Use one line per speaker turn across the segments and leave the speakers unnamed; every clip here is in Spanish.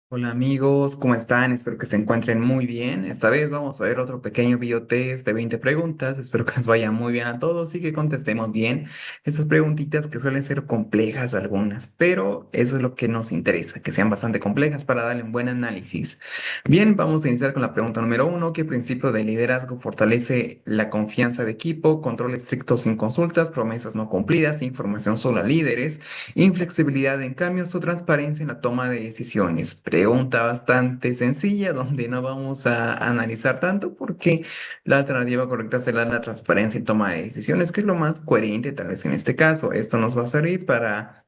Hola amigos, ¿cómo están? Espero que se encuentren muy bien. Esta vez vamos a ver otro pequeño video test de 20 preguntas. Espero que nos vaya muy bien a todos y que contestemos bien esas preguntitas que suelen ser complejas algunas, pero eso es lo que nos interesa, que sean bastante complejas para darle un buen análisis. Bien, vamos a iniciar con la pregunta número uno. ¿Qué principio de liderazgo fortalece la confianza de equipo, control estricto sin consultas, promesas no cumplidas, información solo a líderes? Inflexibilidad en cambios o transparencia en la toma de decisiones. Pregunta bastante sencilla donde no vamos a analizar tanto porque la alternativa correcta será la transparencia en toma de decisiones, que es lo más coherente tal vez en este caso. Esto nos va a servir para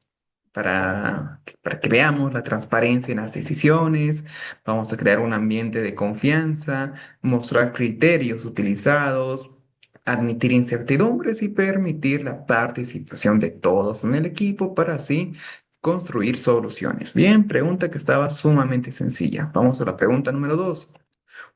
que veamos la transparencia en las decisiones. Vamos a crear un ambiente de confianza, mostrar criterios utilizados, admitir incertidumbres y permitir la participación de todos en el equipo para así construir soluciones. Bien, pregunta que estaba sumamente sencilla. Vamos a la pregunta número dos.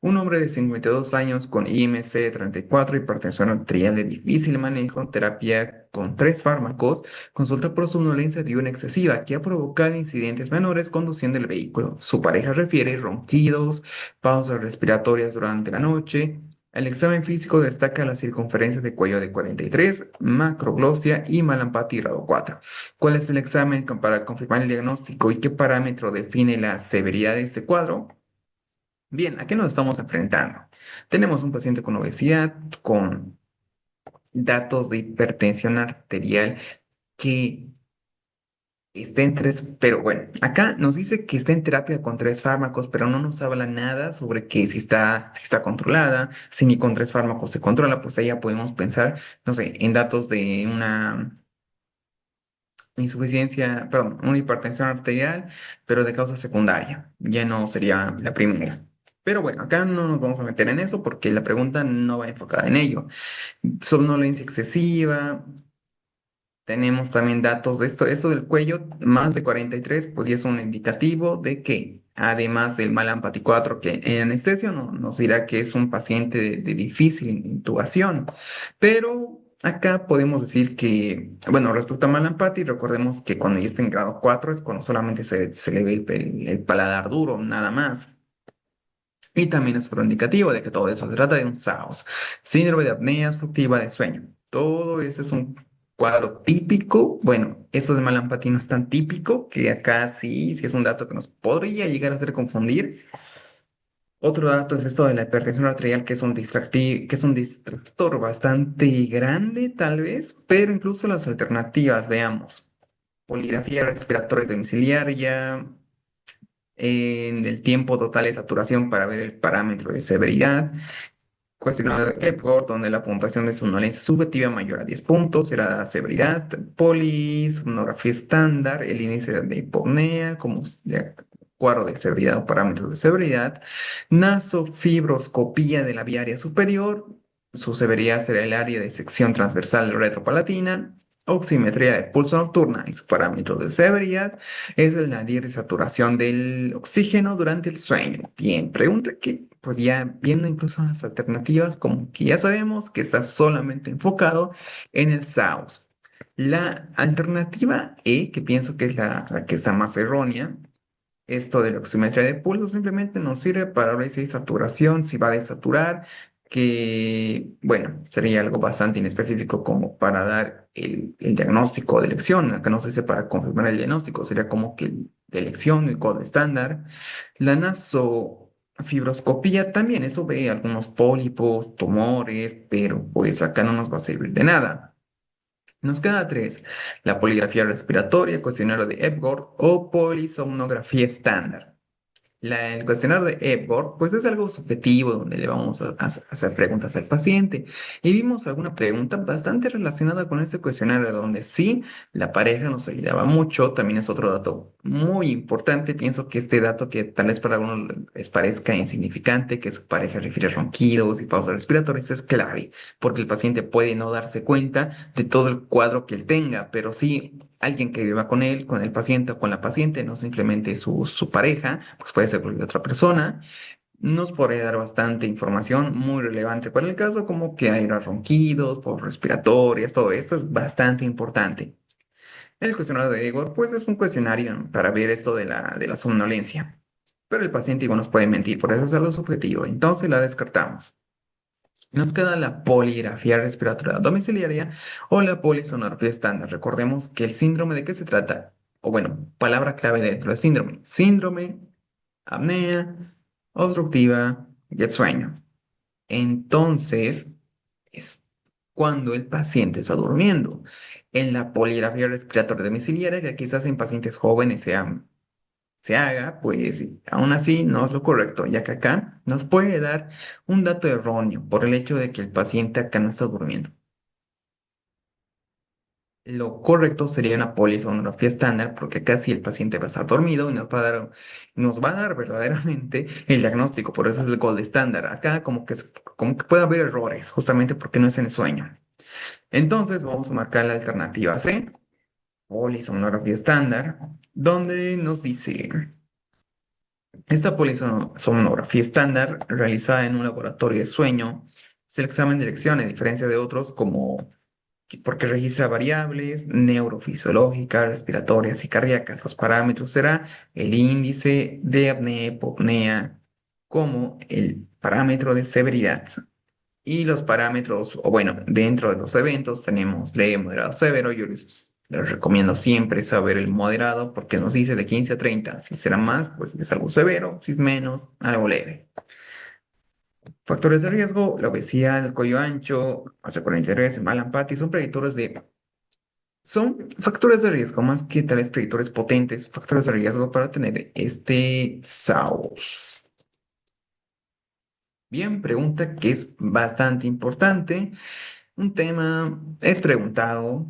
Un hombre de 52 años con IMC 34, hipertensión arterial de difícil manejo, terapia con tres fármacos, consulta por somnolencia diurna excesiva que ha provocado incidentes menores conduciendo el vehículo. Su pareja refiere ronquidos, pausas respiratorias durante la noche. El examen físico destaca la circunferencia de cuello de 43, macroglossia y malampatía grado 4. ¿Cuál es el examen para confirmar el diagnóstico y qué parámetro define la severidad de este cuadro? Bien, ¿a qué nos estamos enfrentando? Tenemos un paciente con obesidad, con datos de hipertensión arterial que está en tres, pero bueno, acá nos dice que está en terapia con tres fármacos, pero no nos habla nada sobre que si está controlada, si ni con tres fármacos se controla, pues ahí ya podemos pensar, no sé, en datos de una insuficiencia, perdón, una hipertensión arterial, pero de causa secundaria. Ya no sería la primera. Pero bueno, acá no nos vamos a meter en eso porque la pregunta no va enfocada en ello. Somnolencia excesiva. Tenemos también datos de esto del cuello, más de 43, pues ya es un indicativo de que, además del Mallampati 4, que en anestesio no, nos dirá que es un paciente de difícil intubación. Pero acá podemos decir que, bueno, respecto a Mallampati, recordemos que cuando ya está en grado 4 es cuando solamente se le ve el paladar duro, nada más. Y también es otro indicativo de que todo eso se trata de un SAOS, síndrome de apnea obstructiva de sueño. Todo eso es un cuadro típico. Bueno, eso de Mallampati no es tan típico, que acá sí es un dato que nos podría llegar a hacer confundir. Otro dato es esto de la hipertensión arterial, que es un distractor bastante grande, tal vez, pero incluso las alternativas, veamos. Poligrafía respiratoria domiciliaria, en el tiempo total de saturación para ver el parámetro de severidad. Cuestionario de Epworth, donde la puntuación de somnolencia subjetiva mayor a 10 puntos será la severidad. Polisomnografía estándar, el índice de hipopnea, como cuadro de severidad o parámetros de severidad. Nasofibroscopía de la vía aérea superior, su severidad será el área de sección transversal retropalatina. Oximetría de pulso nocturna y su parámetro de severidad es el nadir de saturación del oxígeno durante el sueño. Bien, pregunta que, pues ya viendo incluso las alternativas, como que ya sabemos que está solamente enfocado en el SAUS. La alternativa E, que pienso que es la que está más errónea, esto de la oximetría de pulso simplemente nos sirve para ver si hay saturación, si va a desaturar, que, bueno, sería algo bastante inespecífico como para dar el diagnóstico de elección. Acá no se dice para confirmar el diagnóstico, sería como que de elección, el código estándar. La nasofibroscopía también, eso ve algunos pólipos, tumores, pero pues acá no nos va a servir de nada. Nos queda tres: la poligrafía respiratoria, cuestionario de Epworth o polisomnografía estándar. El cuestionario de Epworth, pues es algo subjetivo donde le vamos a hacer preguntas al paciente. Y vimos alguna pregunta bastante relacionada con este cuestionario, donde sí, la pareja nos ayudaba mucho. También es otro dato muy importante. Pienso que este dato que tal vez para algunos les parezca insignificante, que su pareja refiere ronquidos y pausas respiratorias, es clave, porque el paciente puede no darse cuenta de todo el cuadro que él tenga, pero sí alguien que viva con él, con el paciente o con la paciente, no simplemente su pareja, pues puede ser cualquier otra persona, nos podría dar bastante información muy relevante para el caso, como que hay ronquidos, por respiratorias, todo esto es bastante importante. El cuestionario de Igor, pues es un cuestionario para ver esto de la somnolencia. pero el paciente igual nos puede mentir, por eso es algo subjetivo. Entonces la descartamos. Nos queda la poligrafía respiratoria domiciliaria o la polisonografía estándar. Recordemos que el síndrome de qué se trata, o bueno, palabra clave dentro del síndrome. Síndrome, apnea, obstructiva y el sueño. Entonces, es cuando el paciente está durmiendo. En la poligrafía respiratoria domiciliaria, que quizás en pacientes jóvenes se haga, pues aún así no es lo correcto, ya que acá nos puede dar un dato erróneo por el hecho de que el paciente acá no está durmiendo. Lo correcto sería una polisonografía estándar, porque acá sí el paciente va a estar dormido y nos va a dar verdaderamente el diagnóstico, por eso es el gold estándar. Acá como que puede haber errores, justamente porque no es en el sueño. Entonces vamos a marcar la alternativa C, polisonografía estándar, donde nos dice: esta polisonografía estándar, realizada en un laboratorio de sueño, es el examen de elección, a diferencia de otros, porque registra variables neurofisiológicas, respiratorias y cardíacas. Los parámetros será el índice de apnea, hipopnea, como el parámetro de severidad. Y los parámetros, o bueno, dentro de los eventos tenemos leve, moderado, severo. Yo les recomiendo siempre saber el moderado porque nos dice de 15 a 30. Si será más, pues es algo severo. Si es menos, algo leve. Factores de riesgo: la obesidad, el cuello ancho, osteoporosis, el mal empate, son factores de riesgo, más que tales predictores potentes, factores de riesgo para tener este SAOS. Bien, pregunta que es bastante importante. Un tema es preguntado,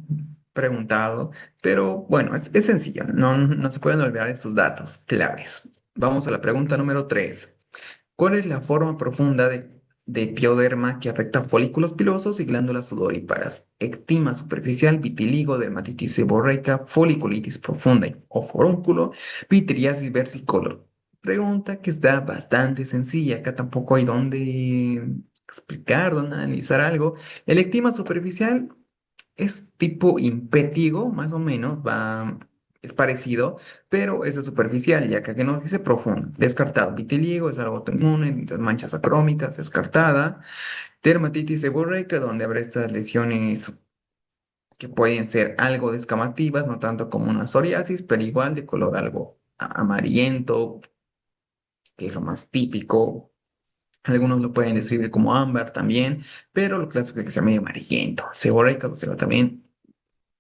pero bueno, es sencillo, no se pueden olvidar estos datos claves. Vamos a la pregunta número 3. ¿Cuál es la forma profunda de pioderma que afecta folículos pilosos y glándulas sudoríparas? Ectima superficial, vitiligo, dermatitis seborreica, foliculitis profunda o forúnculo, pityriasis versicolor. Pregunta que está bastante sencilla. Acá tampoco hay dónde explicar, dónde analizar algo. El ectima superficial es tipo impétigo, más o menos, es parecido, pero eso es superficial, ya que aquí nos dice profundo. Descartado. Vitiligo es algo autoinmune, las manchas acrómicas, descartada. Dermatitis seborreica, donde habrá estas lesiones que pueden ser algo descamativas, no tanto como una psoriasis, pero igual de color algo amarillento, que es lo más típico. Algunos lo pueden describir como ámbar también, pero lo clásico es que sea medio amarillento. Seborreica, o sea, también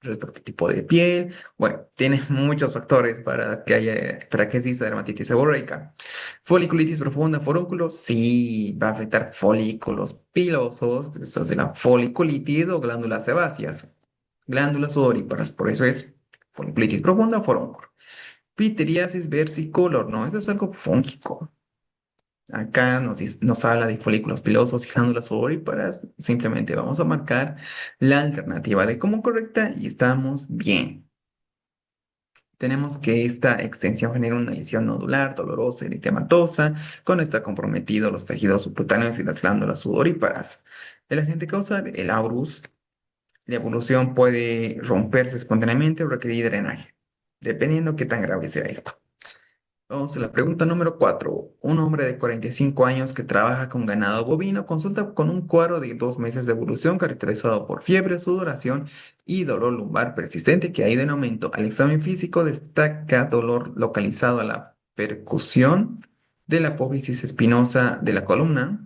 respecto al tipo de piel. Bueno, tiene muchos factores para que exista dermatitis seborreica. Foliculitis profunda, forúnculos, sí, va a afectar folículos pilosos, esto es de la foliculitis o glándulas sebáceas, glándulas sudoríparas, por eso es foliculitis profunda, forúnculo. Pityriasis versicolor, no, eso es algo fúngico. Acá nos habla de folículos pilosos y glándulas sudoríparas. Simplemente vamos a marcar la alternativa de como correcta y estamos bien. Tenemos que esta extensión genera una lesión nodular, dolorosa, eritematosa, cuando está comprometido los tejidos subcutáneos y las glándulas sudoríparas. El agente causal, el aurus, la evolución puede romperse espontáneamente o requerir drenaje, dependiendo qué tan grave sea esto. Vamos a la pregunta número 4. Un hombre de 45 años que trabaja con ganado bovino consulta con un cuadro de 2 meses de evolución caracterizado por fiebre, sudoración y dolor lumbar persistente que ha ido en aumento. Al examen físico destaca dolor localizado a la percusión de la apófisis espinosa de la columna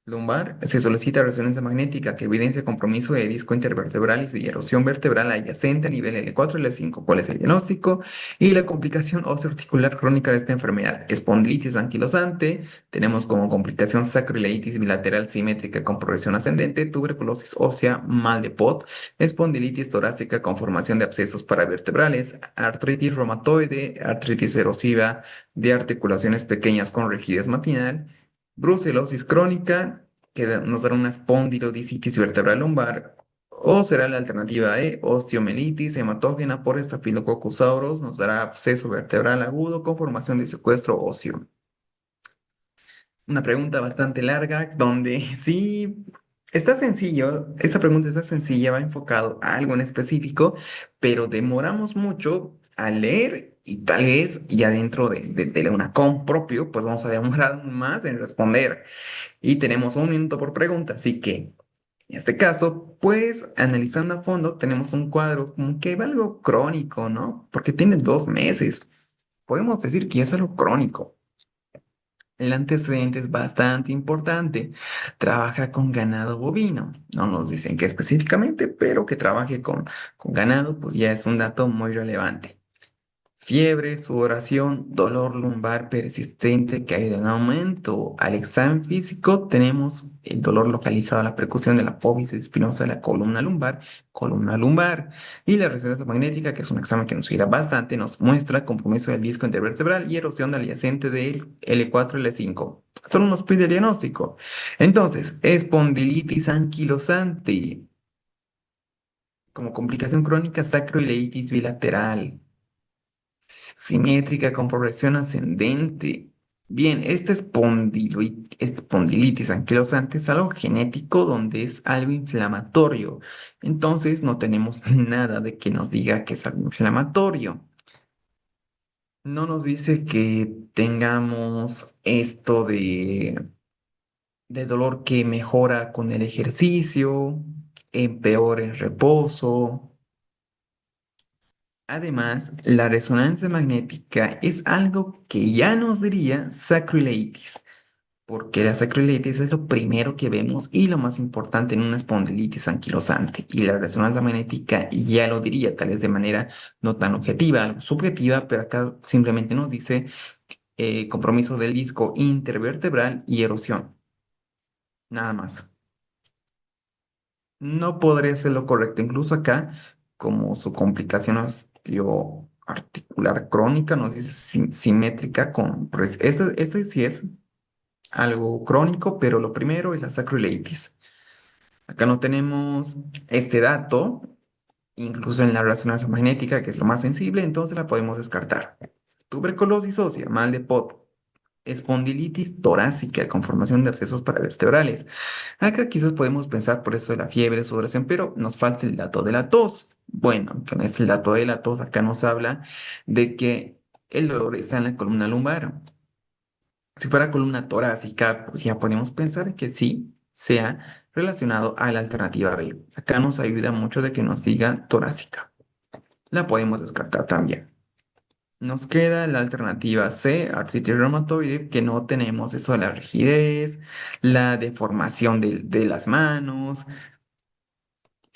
lumbar. Se solicita resonancia magnética que evidencia compromiso de disco intervertebral y erosión vertebral adyacente a nivel L4 y L5. ¿Cuál es el diagnóstico? Y la complicación osteoarticular crónica de esta enfermedad: espondilitis anquilosante. Tenemos como complicación sacroileitis bilateral simétrica con progresión ascendente, tuberculosis ósea, mal de Pot, espondilitis torácica con formación de abscesos paravertebrales, artritis reumatoide, artritis erosiva de articulaciones pequeñas con rigidez matinal, brucelosis crónica, que nos dará una espondilodicitis vertebral lumbar, o será la alternativa E, osteomelitis hematógena por Staphylococcus aureus, nos dará absceso vertebral agudo con formación de secuestro óseo. Una pregunta bastante larga, donde sí está sencillo, esa pregunta está sencilla, va enfocado a algo en específico, pero demoramos mucho a leer y tal vez ya dentro de una com propio, pues vamos a demorar aún más en responder. Y tenemos 1 minuto por pregunta, así que en este caso, pues analizando a fondo, tenemos un cuadro como que algo crónico, ¿no? Porque tiene 2 meses. Podemos decir que ya es algo crónico. El antecedente es bastante importante. Trabaja con ganado bovino. No nos dicen qué específicamente, pero que trabaje con ganado, pues ya es un dato muy relevante. Fiebre, sudoración, dolor lumbar persistente que ha ido en aumento. Al examen físico tenemos el dolor localizado a la percusión de la apófisis espinosa de la columna lumbar. Y la resonancia magnética, que es un examen que nos ayuda bastante, nos muestra compromiso del disco intervertebral y erosión adyacente del L4 y L5. Solo nos pide diagnóstico. Entonces, espondilitis anquilosante. Como complicación crónica, sacroileitis bilateral. Simétrica con progresión ascendente. Bien, esta espondilitis anquilosante es algo genético donde es algo inflamatorio. Entonces no tenemos nada de que nos diga que es algo inflamatorio. No nos dice que tengamos esto de dolor que mejora con el ejercicio, empeora en reposo. Además, la resonancia magnética es algo que ya nos diría sacroileitis, porque la sacroileitis es lo primero que vemos y lo más importante en una espondilitis anquilosante. Y la resonancia magnética ya lo diría, tal vez de manera no tan objetiva, algo subjetiva, pero acá simplemente nos dice compromiso del disco intervertebral y erosión, nada más. No podría ser lo correcto. Incluso acá, como su complicación osteoarticular crónica, nos dice simétrica con... Pues, esto sí es algo crónico, pero lo primero es la sacroileitis. Acá no tenemos este dato, incluso en la resonancia magnética, que es lo más sensible, entonces la podemos descartar. Tuberculosis ósea, mal de Pot, espondilitis torácica con formación de abscesos paravertebrales. Acá quizás podemos pensar por eso de la fiebre, sudoración, pero nos falta el dato de la tos. Bueno, entonces el dato de la tos acá nos habla de que el dolor está en la columna lumbar. Si fuera columna torácica, pues ya podemos pensar que sí sea relacionado a la alternativa B. Acá nos ayuda mucho de que nos diga torácica. La podemos descartar también. Nos queda la alternativa C, artritis reumatoide, que no tenemos eso de la rigidez, la deformación de las manos,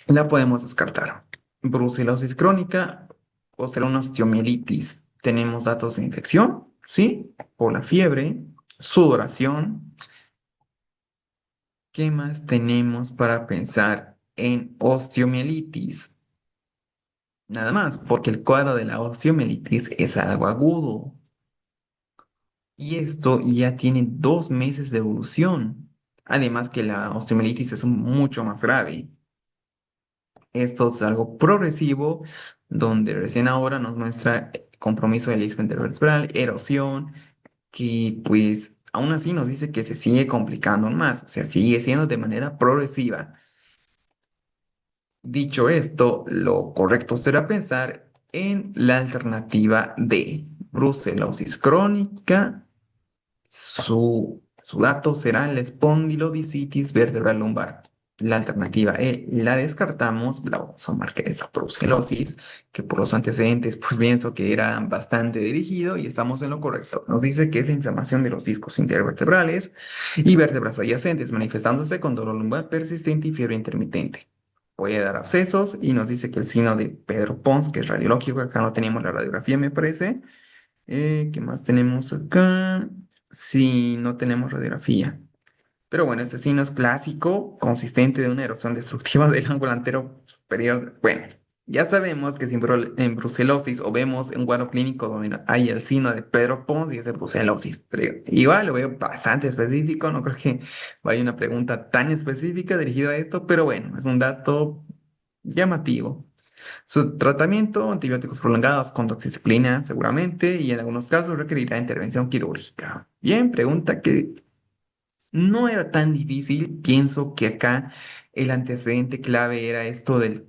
la podemos descartar. Brucelosis crónica o será una osteomielitis. Tenemos datos de infección, ¿sí? Por la fiebre, sudoración. ¿Qué más tenemos para pensar en osteomielitis? Nada más, porque el cuadro de la osteomielitis es algo agudo. Y esto ya tiene 2 meses de evolución. Además que la osteomielitis es mucho más grave. Esto es algo progresivo, donde recién ahora nos muestra compromiso del disco intervertebral, erosión, que pues aún así nos dice que se sigue complicando más, o sea, sigue siendo de manera progresiva. Dicho esto, lo correcto será pensar en la alternativa D, brucelosis crónica. Su dato será la espondilodicitis vertebral lumbar. La alternativa E la descartamos, la vamos a marcar esa brucelosis, que por los antecedentes pues pienso que era bastante dirigido y estamos en lo correcto. Nos dice que es la inflamación de los discos intervertebrales y vértebras adyacentes, manifestándose con dolor lumbar persistente y fiebre intermitente. Puede dar abscesos y nos dice que el signo de Pedro Pons, que es radiológico, acá no tenemos la radiografía me parece. ¿Qué más tenemos acá? Sí, no tenemos radiografía. Pero bueno, este signo es clásico, consistente de una erosión destructiva del ángulo antero superior. Bueno, ya sabemos que si en brucelosis o vemos un cuadro clínico donde hay el signo de Pedro Pons y es de brucelosis. Pero igual lo veo bastante específico, no creo que vaya una pregunta tan específica dirigida a esto, pero bueno, es un dato llamativo. Su tratamiento, antibióticos prolongados con doxiciclina seguramente y en algunos casos requerirá intervención quirúrgica. Bien, pregunta que no era tan difícil. Pienso que acá el antecedente clave era esto de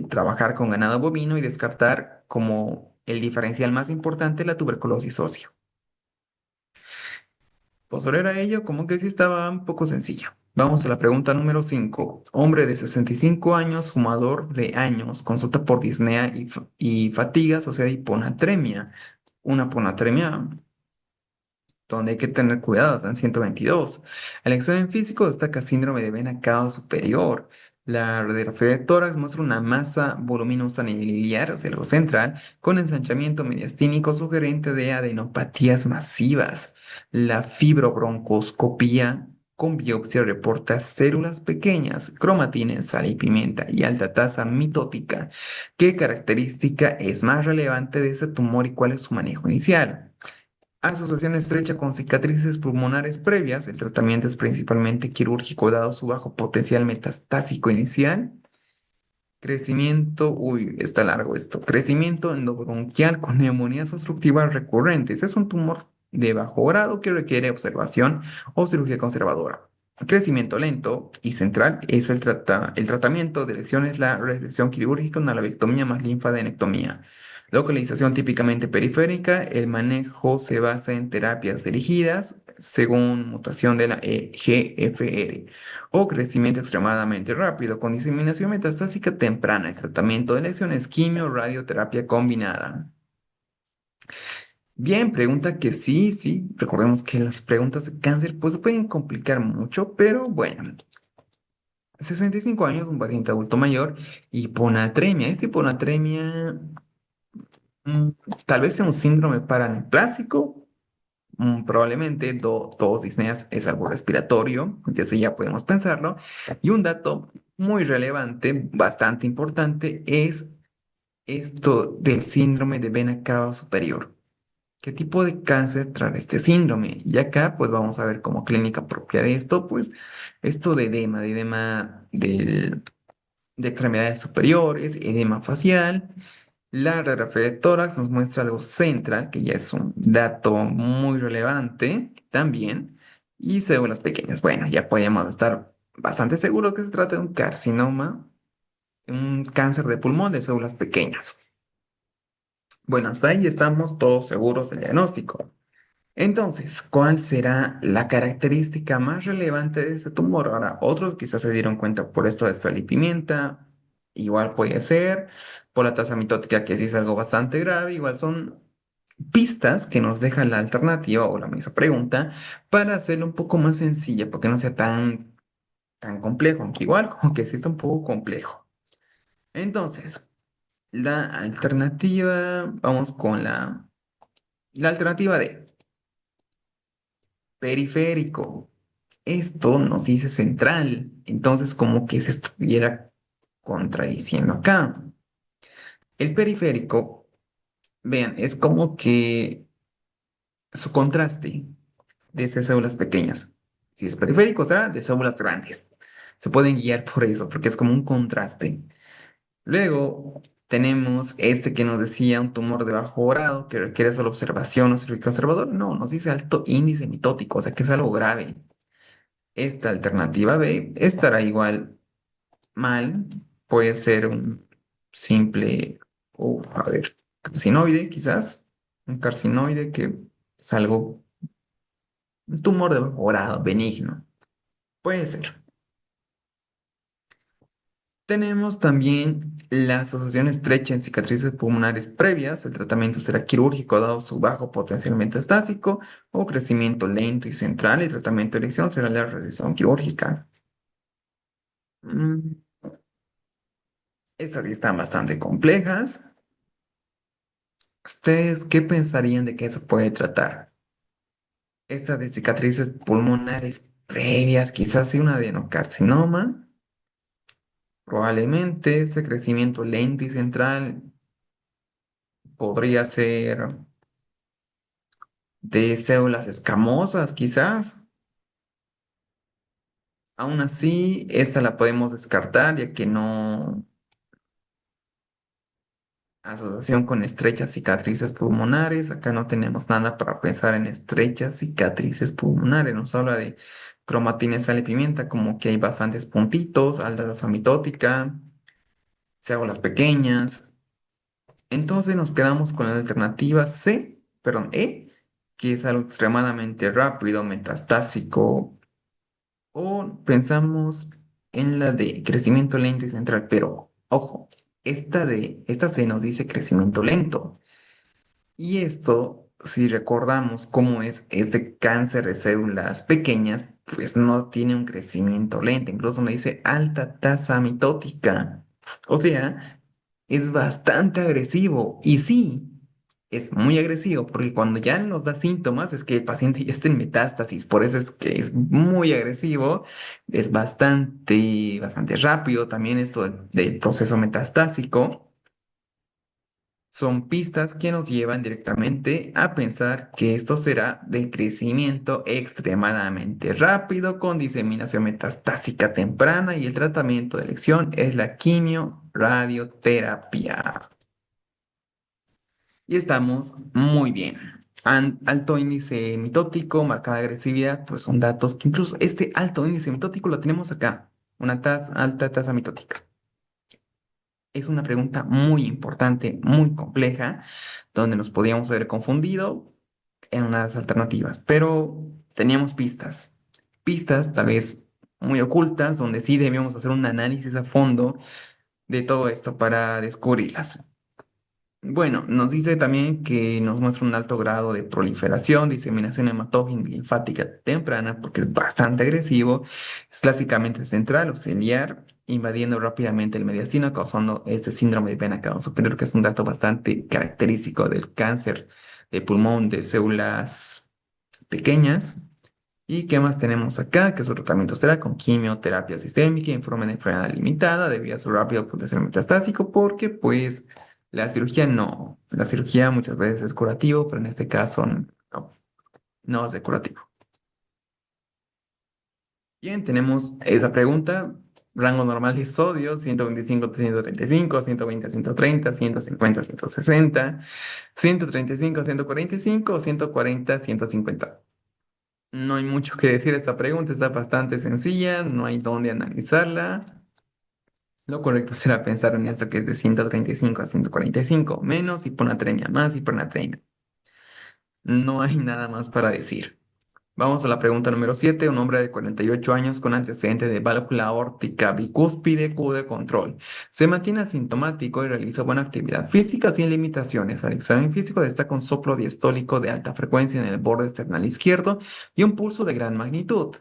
trabajar con ganado bovino y descartar como El diferencial más importante es la tuberculosis ósea. Posterior a ello, como que sí estaba un poco sencilla. Vamos a la pregunta número 5. Hombre de 65 años, fumador de años, consulta por disnea y fatiga asociada a hiponatremia. Una hiponatremia donde hay que tener cuidado, están 122. El examen físico destaca síndrome de vena cava superior. La radiografía de tórax muestra una masa voluminosa a nivel iliar, o sea, algo central, con ensanchamiento mediastínico sugerente de adenopatías masivas. La fibrobroncoscopía con biopsia reporta células pequeñas, cromatina en sal y pimienta y alta tasa mitótica. ¿Qué característica es más relevante de ese tumor y cuál es su manejo inicial? Asociación estrecha con cicatrices pulmonares previas. El tratamiento es principalmente quirúrgico dado su bajo potencial metastásico inicial. Crecimiento, uy, está largo esto. Crecimiento endobronquial con neumonías obstructivas recurrentes. Es un tumor de bajo grado que requiere observación o cirugía conservadora. Crecimiento lento y central es el tratamiento de lesiones, la resección quirúrgica, una lobectomía más linfadenectomía. Localización típicamente periférica, el manejo se basa en terapias dirigidas según mutación de la EGFR o crecimiento extremadamente rápido con diseminación metastásica temprana. El tratamiento de lesiones quimio, radioterapia combinada. Bien, pregunta que sí, sí. Recordemos que las preguntas de cáncer pues pueden complicar mucho, pero bueno. 65 años, un paciente adulto mayor, hiponatremia. Esta hiponatremia mm, tal vez sea un síndrome paraneoplásico. Probablemente todos disneyas es algo respiratorio, que sí ya podemos pensarlo. Y un dato muy relevante, bastante importante, es esto del síndrome de vena cava superior. ¿Qué tipo de cáncer trae este síndrome? Y acá pues vamos a ver como clínica propia de esto, pues esto de edema de extremidades superiores, edema facial. La radiografía de tórax nos muestra algo central, que ya es un dato muy relevante también, y células pequeñas. Bueno, ya podemos estar bastante seguros que se trata de un carcinoma, un cáncer de pulmón de células pequeñas. Bueno, hasta ahí estamos todos seguros del diagnóstico. Entonces, ¿cuál será la característica más relevante de este tumor? Ahora, otros quizás se dieron cuenta por esto de sal y pimienta, igual puede ser, por la tasa mitótica que sí es algo bastante grave, igual son pistas que nos deja la alternativa o la misma pregunta para hacerlo un poco más sencilla, porque no sea tan complejo, aunque igual como que sí está un poco complejo. Entonces, la alternativa, vamos con la alternativa D. Periférico. Esto nos dice central. Entonces, como que se estuviera contradiciendo acá. El periférico, vean, es como que su contraste de esas células pequeñas. Si es periférico, será de células grandes. Se pueden guiar por eso, porque es como un contraste. Luego tenemos este que nos decía un tumor de bajo grado que requiere solo observación o cirugía conservador. No, nos dice alto índice mitótico, o sea que es algo grave. Esta alternativa B estará igual mal. Puede ser un simple, a ver, carcinoide quizás. Un carcinoide que es algo, un tumor de bajo grado, benigno. Puede ser. Tenemos también la asociación estrecha en cicatrices pulmonares previas. El tratamiento será quirúrgico dado su bajo potencial metastásico o crecimiento lento y central. El tratamiento de elección será la resección quirúrgica. Mm, Estas sí están bastante complejas. ¿Ustedes qué pensarían de que se puede tratar? Esta de cicatrices pulmonares previas, quizás sea un adenocarcinoma. Probablemente este crecimiento lento y central podría ser de células escamosas, quizás. Aún así, esta la podemos descartar ya que no asociación con estrechas cicatrices pulmonares. Acá no tenemos nada para pensar en estrechas cicatrices pulmonares. Nos habla de cromatina, sal y pimienta, como que hay bastantes puntitos, alta tasa mitótica, células pequeñas. Entonces nos quedamos con la alternativa C, perdón, E, que es algo extremadamente rápido, metastásico, o pensamos en la de crecimiento lento y central, pero ojo, esta C nos dice crecimiento lento. Y esto, si recordamos cómo es este cáncer de células pequeñas, pues no tiene un crecimiento lento, incluso me dice alta tasa mitótica. O sea, es bastante agresivo. Y sí, es muy agresivo, porque cuando ya nos da síntomas es que el paciente ya está en metástasis, por eso es que es muy agresivo, es bastante rápido también esto del proceso metastásico. Son pistas que nos llevan directamente a pensar que esto será de crecimiento extremadamente rápido con diseminación metastásica temprana y el tratamiento de elección es la quimioradioterapia. Y estamos muy bien. Alto índice mitótico, marcada agresividad, pues son datos que incluso este alto índice mitótico lo tenemos acá, una alta tasa mitótica. Es una pregunta muy importante, muy compleja, donde nos podíamos haber confundido en unas alternativas, pero teníamos pistas tal vez muy ocultas, donde sí debíamos hacer un análisis a fondo de todo esto para descubrirlas. Bueno, nos dice también que nos muestra un alto grado de proliferación, diseminación hematógena y linfática temprana, porque es bastante agresivo, es clásicamente central o ciliar, invadiendo rápidamente el mediastino, causando este síndrome de vena cava superior, que es un dato bastante característico del cáncer de pulmón de células pequeñas. ¿Y qué más tenemos acá? Que su tratamiento será con quimioterapia sistémica en forma de enfermedad limitada debido a su rápido potencial metastásico, porque pues la cirugía no. La cirugía muchas veces es curativo, pero en este caso no, no es de curativo. Bien, tenemos esa pregunta. Rango normal de sodio, 125 a 135, 120 a 130, 150 a 160, 135 a 145, 140 a 150. No hay mucho que decir, esta pregunta está bastante sencilla, no hay dónde analizarla. Lo correcto será pensar en esto que es de 135 a 145 menos hiponatremia más hipernatremia. No hay nada más para decir. Vamos a la pregunta número 7. Un hombre de 48 años con antecedente de válvula aórtica bicúspide Q de control. Se mantiene asintomático y realiza buena actividad física sin limitaciones. Al examen físico destaca un soplo diastólico de alta frecuencia en el borde external izquierdo y un pulso de gran magnitud.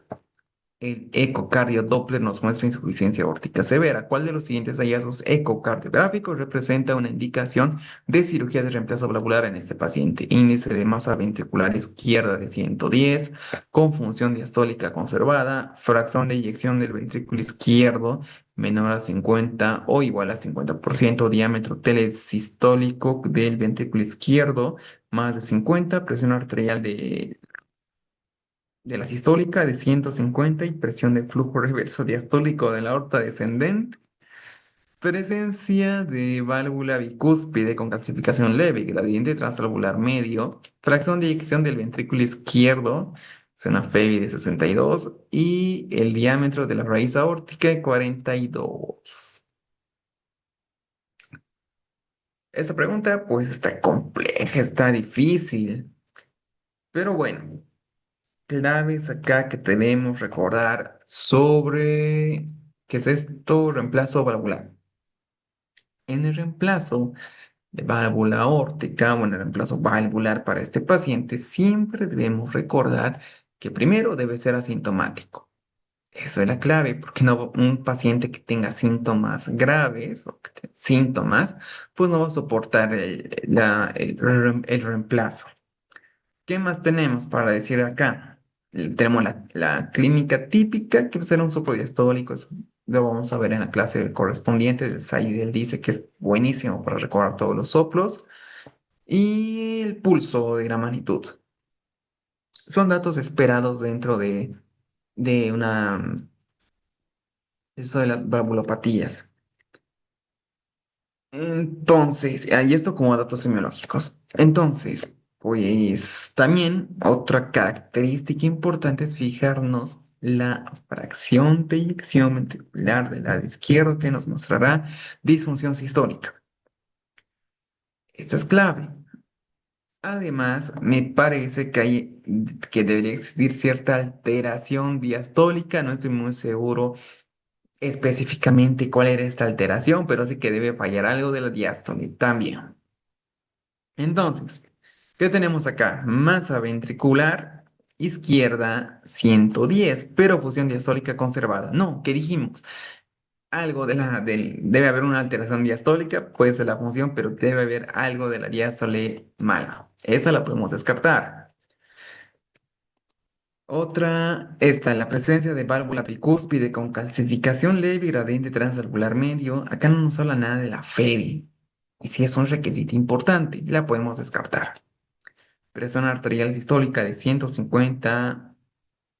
El ecocardio Doppler nos muestra insuficiencia aórtica severa. ¿Cuál de los siguientes hallazgos ecocardiográficos representa una indicación de cirugía de reemplazo valvular en este paciente? Índice de masa ventricular izquierda de 110, con función diastólica conservada, fracción de eyección del ventrículo izquierdo menor a 50 o igual a 50%, diámetro telesistólico del ventrículo izquierdo más de 50, presión arterial de la sistólica de 150 y presión de flujo reverso diastólico de la aorta descendente. Presencia de válvula bicúspide con calcificación leve, gradiente transvalvular medio, fracción de eyección del ventrículo izquierdo, es una FEBI de 62 y el diámetro de la raíz aórtica de 42. Esta pregunta pues está compleja, está difícil, pero bueno. Claves acá que debemos recordar sobre qué es esto, reemplazo valvular. En el reemplazo de válvula aórtica o en el reemplazo valvular para este paciente, siempre debemos recordar que primero debe ser asintomático. Eso es la clave, porque no, un paciente que tenga síntomas graves o que tenga síntomas, pues no va a soportar el reemplazo. ¿Qué más tenemos para decir acá? Tenemos la clínica típica, que será un soplo diastólico. Lo vamos a ver en la clase correspondiente del SAI y del DICE, que es buenísimo para recordar todos los soplos. Y el pulso de gran magnitud. Son datos esperados dentro de eso de las valvulopatías. Entonces, y esto como datos semiológicos. Entonces, pues también otra característica importante es fijarnos la fracción de eyección ventricular del lado izquierdo que nos mostrará disfunción sistólica. Esto es clave. Además, me parece que debería existir cierta alteración diastólica. No estoy muy seguro específicamente cuál era esta alteración, pero sí que debe fallar algo de la diástole también. Entonces, ¿qué tenemos acá? Masa ventricular izquierda 110, pero fusión diastólica conservada. No, ¿qué dijimos? Algo debe haber una alteración diastólica, puede ser la función, pero debe haber algo de la diástole mala. Esa la podemos descartar. Otra está la presencia de válvula bicúspide con calcificación leve y gradiente transvalvular medio. Acá no nos habla nada de la FEBI. Y si es un requisito importante, la podemos descartar. Presión arterial sistólica de 150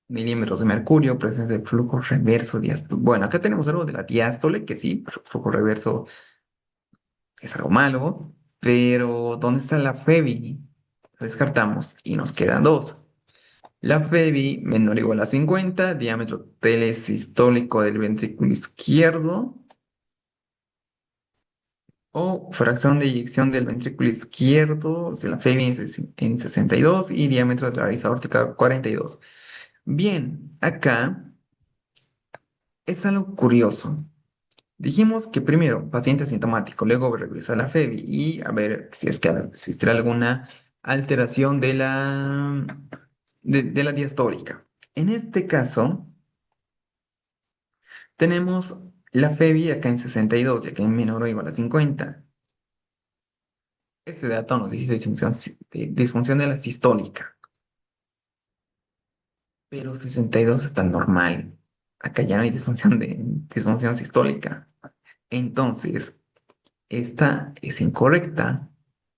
milímetros de mercurio, presencia de flujo reverso diastólico. Bueno, acá tenemos algo de la diástole, que sí, flujo reverso es algo malo, pero ¿dónde está la FEBI? Lo descartamos y nos quedan dos. La FEBI menor o igual a 50, diámetro telesistólico del ventrículo izquierdo o fracción de eyección del ventrículo izquierdo de la FEBI en 62 y diámetro de la raíz aórtica 42. Bien, acá es algo curioso. Dijimos que primero paciente asintomático, luego revisa la FEBI y a ver si es que existirá alguna alteración de la diastólica. En este caso, tenemos la FEBI acá en 62 y acá en menor o igual a 50. Este dato nos dice disfunción de la sistólica, pero 62 está normal. Acá ya no hay disfunción sistólica. Entonces, esta es incorrecta.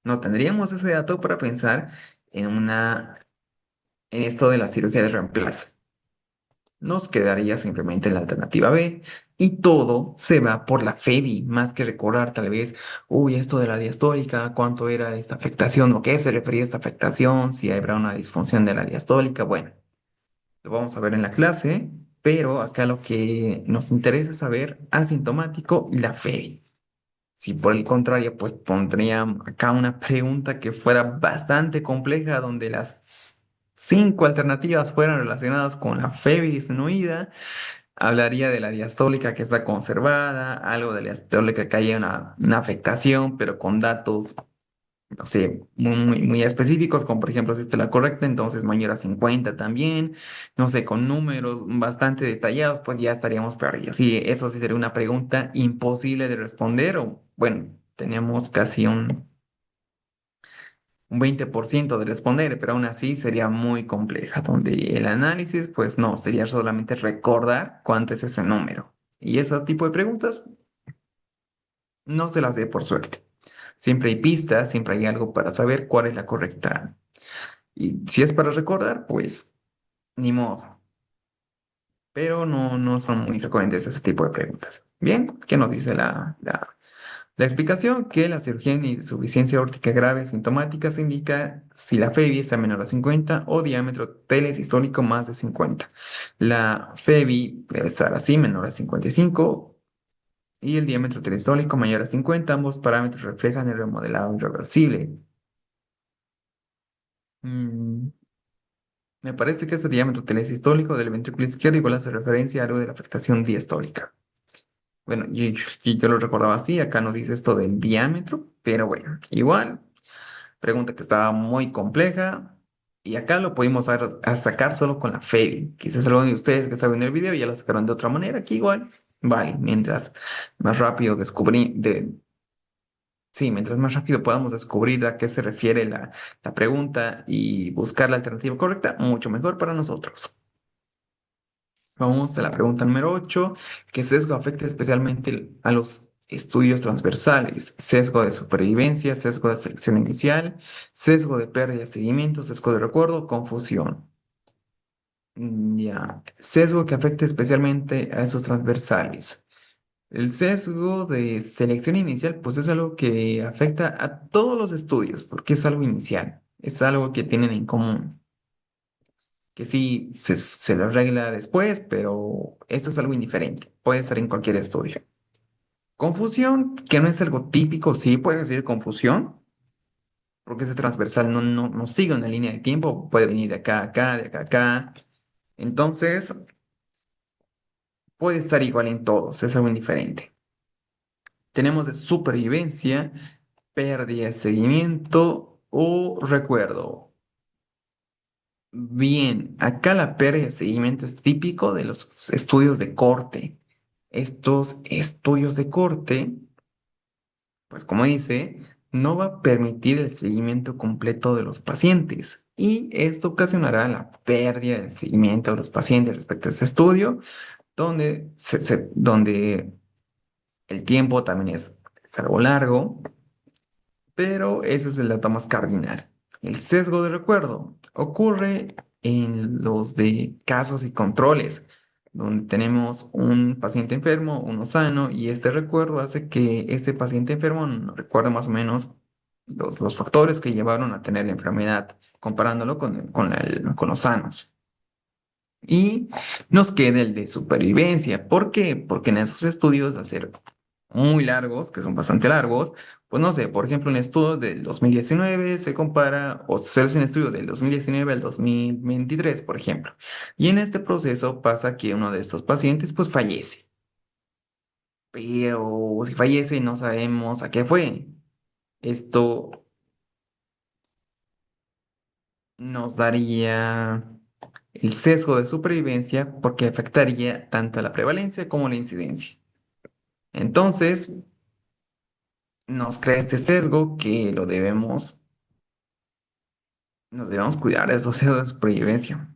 No tendríamos ese dato para pensar en en esto de la cirugía de reemplazo. Nos quedaría simplemente la alternativa B y todo se va por la FEBI, más que recordar tal vez, uy, esto de la diastólica, cuánto era esta afectación o qué se refería a esta afectación, si habrá una disfunción de la diastólica. Bueno, lo vamos a ver en la clase, pero acá lo que nos interesa es saber asintomático y la FEBI. Si por el contrario, pues pondría acá una pregunta que fuera bastante compleja, donde las cinco alternativas fueran relacionadas con la FEBI disminuida, hablaría de la diastólica que está conservada, algo de la diastólica que haya una afectación, pero con datos, no sé, muy específicos, como por ejemplo si esta es la correcta, entonces mayor a 50 también, no sé, con números bastante detallados, pues ya estaríamos perdidos. Y eso sí sería una pregunta imposible de responder, o bueno, tenemos casi un 20% de responder, pero aún así sería muy compleja, donde el análisis, pues no, sería solamente recordar cuánto es ese número. Y ese tipo de preguntas no se las dé por suerte. Siempre hay pistas, siempre hay algo para saber cuál es la correcta. Y si es para recordar, pues ni modo. Pero no son muy frecuentes ese tipo de preguntas. Bien, ¿qué nos dice la explicación? Que la cirugía en insuficiencia aórtica grave sintomática se indica si la FEBI está menor a 50 o diámetro telesistólico más de 50. La FEBI debe estar así, menor a 55 y el diámetro telesistólico mayor a 50. Ambos parámetros reflejan el remodelado irreversible. Mm, Me parece que este diámetro telesistólico del ventrículo izquierdo igual hace referencia a algo de la afectación diastólica. Bueno, yo lo recordaba así, acá nos dice esto del diámetro, pero bueno, igual, pregunta que estaba muy compleja y acá lo pudimos a sacar solo con la FEBI. Quizás alguno de ustedes que está viendo el video ya lo sacaron de otra manera, aquí igual, vale, mientras más rápido sí, mientras más rápido podamos descubrir a qué se refiere la pregunta y buscar la alternativa correcta, mucho mejor para nosotros. Vamos a la pregunta número 8. ¿Qué sesgo afecta especialmente a los estudios transversales? Sesgo de supervivencia, sesgo de selección inicial, sesgo de pérdida de seguimiento, sesgo de recuerdo, confusión. Ya, sesgo que afecta especialmente a esos transversales. El sesgo de selección inicial, pues es algo que afecta a todos los estudios, porque es algo inicial, es algo que tienen en común, que sí se lo arregla después, pero esto es algo indiferente, puede estar en cualquier estudio. Confusión, que no es algo típico, sí puede ser confusión, porque ese transversal no sigue una línea de tiempo, puede venir de acá a acá, de acá a acá. Entonces, puede estar igual en todos, es algo indiferente. Tenemos de supervivencia, pérdida de seguimiento o recuerdo. Bien, acá la pérdida de seguimiento es típico de los estudios de corte. Estos estudios de corte, pues como dice, no va a permitir el seguimiento completo de los pacientes y esto ocasionará la pérdida del seguimiento de los pacientes respecto a ese estudio, donde el tiempo también es algo largo, pero ese es el dato más cardinal. El sesgo de recuerdo ocurre en los de casos y controles, donde tenemos un paciente enfermo, uno sano, y este recuerdo hace que este paciente enfermo no recuerde más o menos los factores que llevaron a tener la enfermedad, comparándolo con los sanos. Y nos queda el de supervivencia. ¿Por qué? Porque en esos estudios, al ser muy largos, que son bastante largos, pues no sé, por ejemplo, un estudio del 2019 se compara, o se hace un estudio del 2019 al 2023, por ejemplo. Y en este proceso pasa que uno de estos pacientes pues fallece. Pero si fallece no sabemos a qué fue. Esto nos daría el sesgo de supervivencia porque afectaría tanto a la prevalencia como la incidencia. Entonces, nos crea este sesgo que nos debemos cuidar de esos sesgos de supervivencia.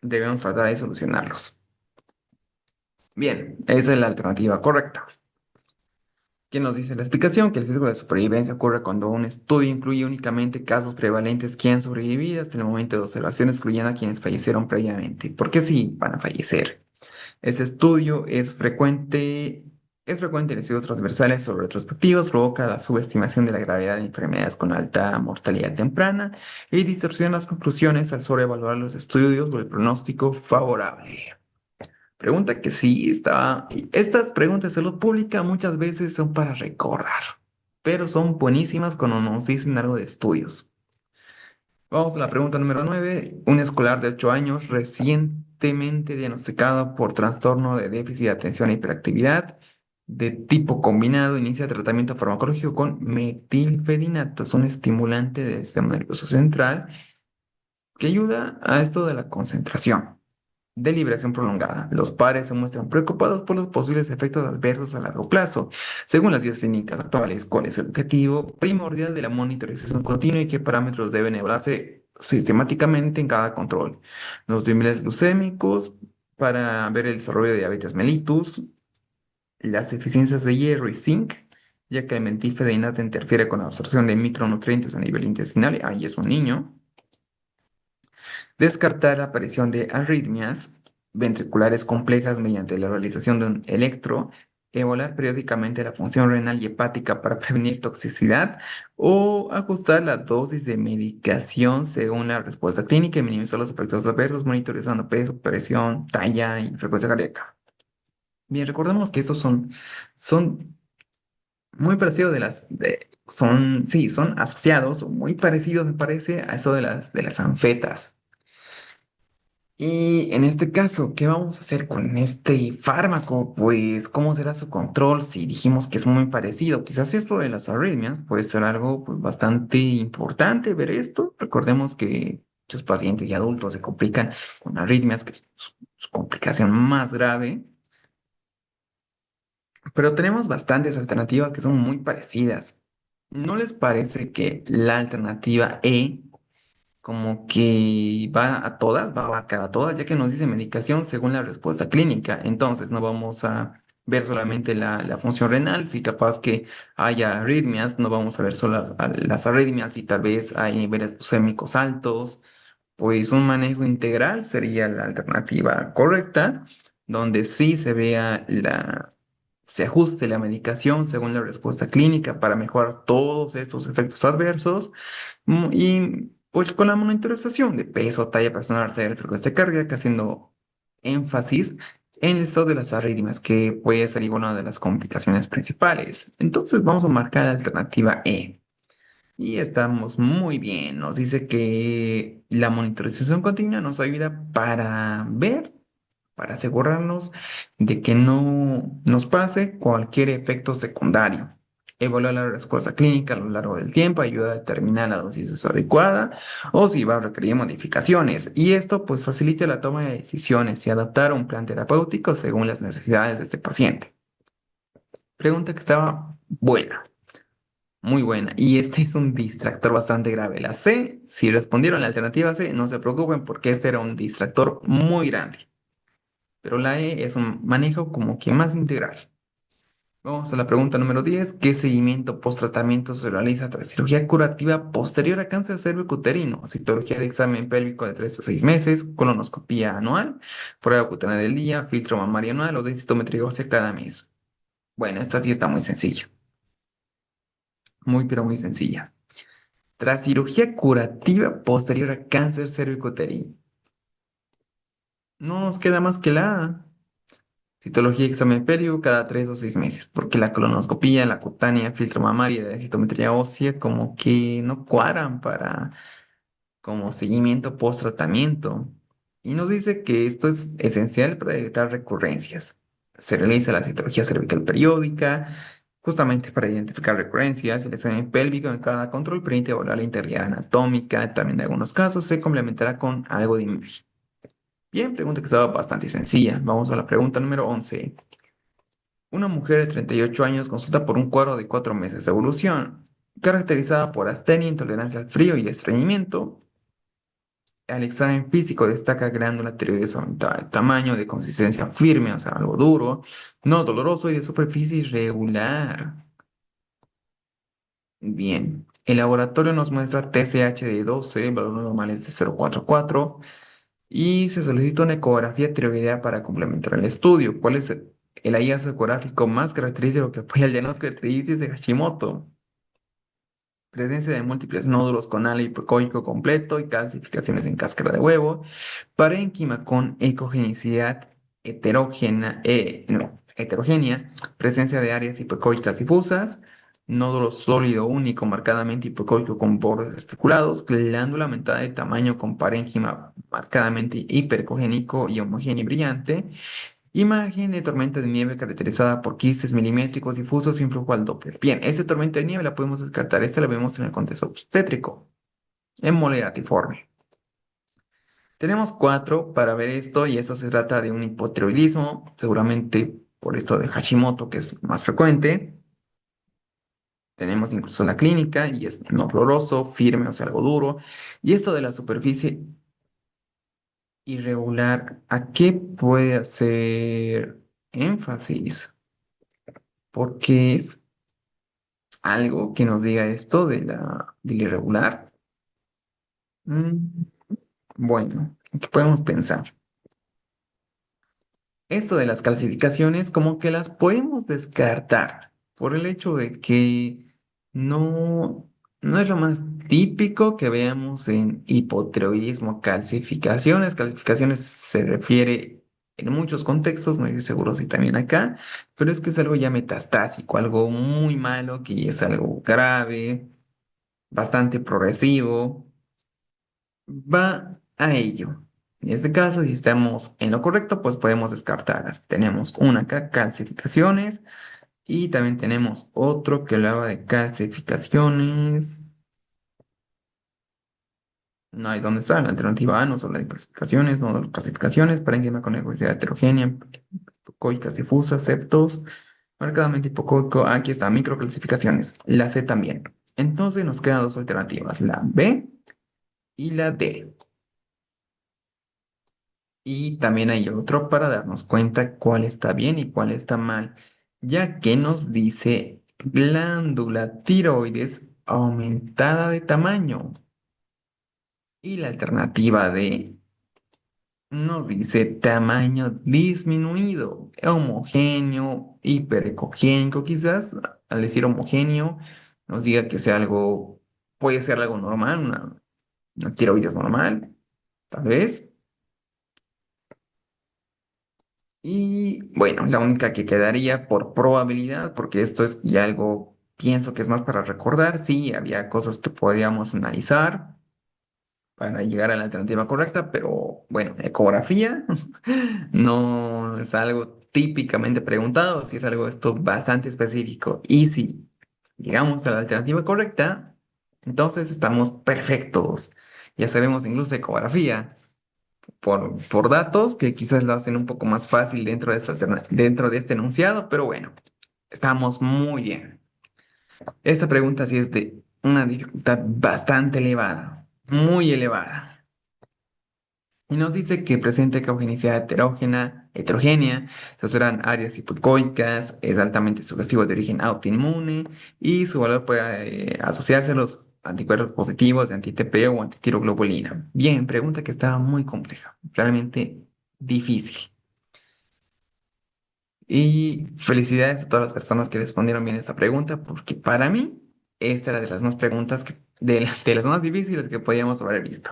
Debemos tratar de solucionarlos. Bien, esa es la alternativa correcta. ¿Quién nos dice la explicación? Que el sesgo de supervivencia ocurre cuando un estudio incluye únicamente casos prevalentes que han sobrevivido hasta el momento de observación, excluyendo a quienes fallecieron previamente. Porque sí, van a fallecer. Ese estudio es frecuente en estudios transversales o retrospectivos, provoca la subestimación de la gravedad de enfermedades con alta mortalidad temprana y distorsiona las conclusiones al sobrevaluar los estudios o el pronóstico favorable. Pregunta que sí está. Estas preguntas de salud pública muchas veces son para recordar, pero son buenísimas cuando nos dicen algo de estudios. Vamos a la pregunta número 9. Un escolar de 8 años recientemente diagnosticado por trastorno de déficit de atención e hiperactividad de tipo combinado inicia tratamiento farmacológico con metilfedinato. Es un estimulante del sistema nervioso central que ayuda a esto de la concentración. Deliberación prolongada. Los padres se muestran preocupados por los posibles efectos adversos a largo plazo. Según las guías clínicas actuales, ¿cuál es el objetivo primordial de la monitorización continua y qué parámetros deben evaluarse sistemáticamente en cada control? Los niveles glucémicos para ver el desarrollo de diabetes mellitus, las deficiencias de hierro y zinc, ya que el metilfenidato interfiere con la absorción de micronutrientes a nivel intestinal. Ahí es un niño. Descartar la aparición de arritmias ventriculares complejas mediante la realización de un electro, evaluar periódicamente la función renal y hepática para prevenir toxicidad o ajustar la dosis de medicación según la respuesta clínica y minimizar los efectos adversos monitorizando peso, presión, talla y frecuencia cardíaca. Bien, recordemos que estos son muy parecidos sí, son asociados o muy parecidos, me parece, a eso de las anfetas. Y en este caso, ¿qué vamos a hacer con este fármaco? Pues, ¿cómo será su control si dijimos que es muy parecido? Quizás esto de las arritmias puede ser algo pues, bastante importante ver esto. Recordemos que muchos pacientes y adultos se complican con arritmias, que es su complicación más grave. Pero tenemos bastantes alternativas que son muy parecidas. ¿No les parece que la alternativa E como que va a todas, va a abarcar a todas, ya que nos dice medicación según la respuesta clínica? Entonces no vamos a ver solamente la función renal, si capaz que haya arritmias, no vamos a ver solo las arritmias y tal vez hay niveles glucémicos altos, pues un manejo integral sería la alternativa correcta, donde sí se ajuste la medicación según la respuesta clínica para mejorar todos estos efectos adversos. Y pues con la monitorización de peso, talla personal, arterial, frecuencia cardíaca, haciendo énfasis en el estado de las arritmias, que puede ser una de las complicaciones principales. Entonces vamos a marcar la alternativa E. Y estamos muy bien. Nos dice que la monitorización continua nos ayuda para ver, para asegurarnos de que no nos pase cualquier efecto secundario. Evaluar la respuesta clínica a lo largo del tiempo ayuda a determinar la dosis adecuada o si va a requerir modificaciones. Y esto pues facilita la toma de decisiones y adaptar un plan terapéutico según las necesidades de este paciente. Pregunta que estaba buena. Muy buena. Y este es un distractor bastante grave. La C, si respondieron la alternativa C, no se preocupen porque este era un distractor muy grande. Pero la E es un manejo como que más integral. Vamos a la pregunta número 10. ¿Qué seguimiento post-tratamiento se realiza tras cirugía curativa posterior a cáncer cervicuterino? Citología de examen pélvico de 3 a 6 meses, colonoscopía anual, prueba cutánea del día, filtro mamario anual o densitometría ósea cada mes. Bueno, esta sí está muy sencilla. Muy, pero muy sencilla. Tras cirugía curativa posterior a cáncer cervicuterino. No nos queda más que la A. Citología y examen pélvico cada 3 o 6 meses, porque la colonoscopía, la cutánea, filtro mamario y la densitometría ósea como que no cuadran para como seguimiento post-tratamiento. Y nos dice que esto es esencial para detectar recurrencias. Se realiza la citología cervical periódica, justamente para identificar recurrencias. El examen pélvico en cada control permite evaluar la integridad anatómica. También en algunos casos se complementará con algo de imagen. Bien, pregunta que estaba bastante sencilla. Vamos a la pregunta número 11. Una mujer de 38 años consulta por un cuadro de 4 meses de evolución, caracterizada por astenia, intolerancia al frío y estreñimiento. Al examen físico destaca glándula tiroides aumentada de tamaño, de consistencia firme, o sea, algo duro, no doloroso y de superficie irregular. Bien, el laboratorio nos muestra TSH de 12, valores normales de 0,44 y se solicita una ecografía tiroidea para complementar el estudio. ¿Cuál es el hallazgo ecográfico más característico que apoya el diagnóstico de tiroides de Hashimoto? Presencia de múltiples nódulos con ala hipocoico completo y calcificaciones en cáscara de huevo. Parénquima con ecogenicidad heterogénea, presencia de áreas hipocoicas difusas, nódulo sólido único marcadamente hipocoico con bordes especulados, glándula aumentada de tamaño con parénquima marcadamente hiperecogénico y homogéneo y brillante, imagen de tormenta de nieve caracterizada por quistes milimétricos difusos sin flujo al Doppler. Bien, esta tormenta de nieve la podemos descartar, esta la vemos en el contexto obstétrico, en mole latiforme. Tenemos cuatro para ver esto y eso se trata de un hipotiroidismo, seguramente por esto de Hashimoto que es más frecuente. Tenemos incluso la clínica y es no doloroso, firme, o sea, algo duro. Y esto de la superficie irregular, ¿a qué puede hacer énfasis? Porque es algo que nos diga esto de del irregular. Mm, bueno, ¿qué podemos pensar? Esto de las calcificaciones, como que las podemos descartar por el hecho de que no, no es lo más típico que veamos en hipotiroidismo, calcificaciones. Calcificaciones se refiere en muchos contextos, no estoy seguro si también acá, pero es que es algo ya metastásico, algo muy malo, que es algo grave, bastante progresivo. Va a ello. En este caso, si estamos en lo correcto, pues podemos descartarlas. Tenemos una acá, calcificaciones, y también tenemos otro que hablaba de calcificaciones. No hay dónde está. La alternativa A no son las calcificaciones, no las calcificaciones, parénquima con ecologicidad heterogénea, hipocoicas difusas, septos, marcadamente hipocoico. Aquí está, microcalcificaciones. La C también. Entonces nos quedan dos alternativas, la B y la D. Y también hay otro para darnos cuenta cuál está bien y cuál está mal, ya que nos dice glándula tiroides aumentada de tamaño. Y la alternativa D nos dice tamaño disminuido, homogéneo, hiperecogénico, quizás al decir homogéneo nos diga que sea algo, puede ser algo normal, una tiroides normal, tal vez. Y bueno, la única que quedaría por probabilidad, porque esto es ya algo pienso que es más para recordar. Sí, había cosas que podíamos analizar para llegar a la alternativa correcta, pero bueno, ecografía no es algo típicamente preguntado, sí es algo esto bastante específico. Y si llegamos a la alternativa correcta, entonces estamos perfectos. Ya sabemos incluso ecografía por datos que quizás lo hacen un poco más fácil dentro de dentro de este enunciado, pero bueno, estamos muy bien. Esta pregunta sí es de una dificultad bastante elevada, muy elevada. Y nos dice que presenta ecogenicidad heterogénea, se asocian áreas hipoicoicas, es altamente sugestivo de origen autoinmune y su valor puede asociarse a los anticuerpos positivos de anti-TP o antitiroglobulina. Bien, pregunta que estaba muy compleja, realmente difícil. Y felicidades a todas las personas que respondieron bien esta pregunta, porque para mí esta era de las más preguntas de las más difíciles que podíamos haber visto.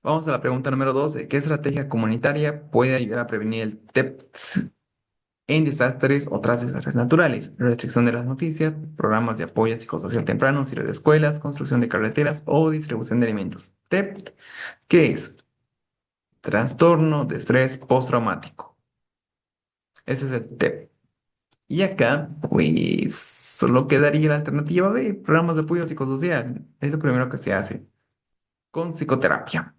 Vamos a la pregunta número 12. ¿Qué estrategia comunitaria puede ayudar a prevenir el TEPS en desastres o tras desastres naturales? Restricción de las noticias, programas de apoyo psicosocial temprano, cierre de escuelas, construcción de carreteras o distribución de alimentos. TEP, ¿qué es? Trastorno de estrés postraumático. Ese es el TEP. Y acá, pues, solo quedaría la alternativa B, programas de apoyo psicosocial. Es lo primero que se hace con psicoterapia.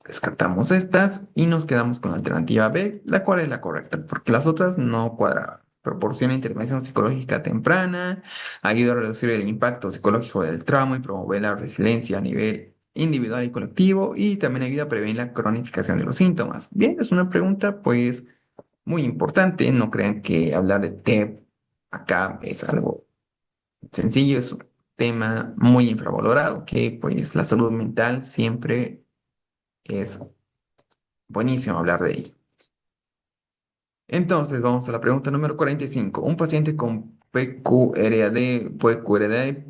Descartamos estas y nos quedamos con la alternativa B, la cual es la correcta, porque las otras no cuadraban. Proporciona intervención psicológica temprana, ayuda a reducir el impacto psicológico del trauma y promover la resiliencia a nivel individual y colectivo, y también ayuda a prevenir la cronificación de los síntomas. Bien, es una pregunta pues muy importante. No crean que hablar de TEP acá es algo sencillo, es un tema muy infravalorado, que pues la salud mental siempre es buenísimo hablar de ello. Entonces, vamos a la pregunta número 45. Un paciente con PQRAD,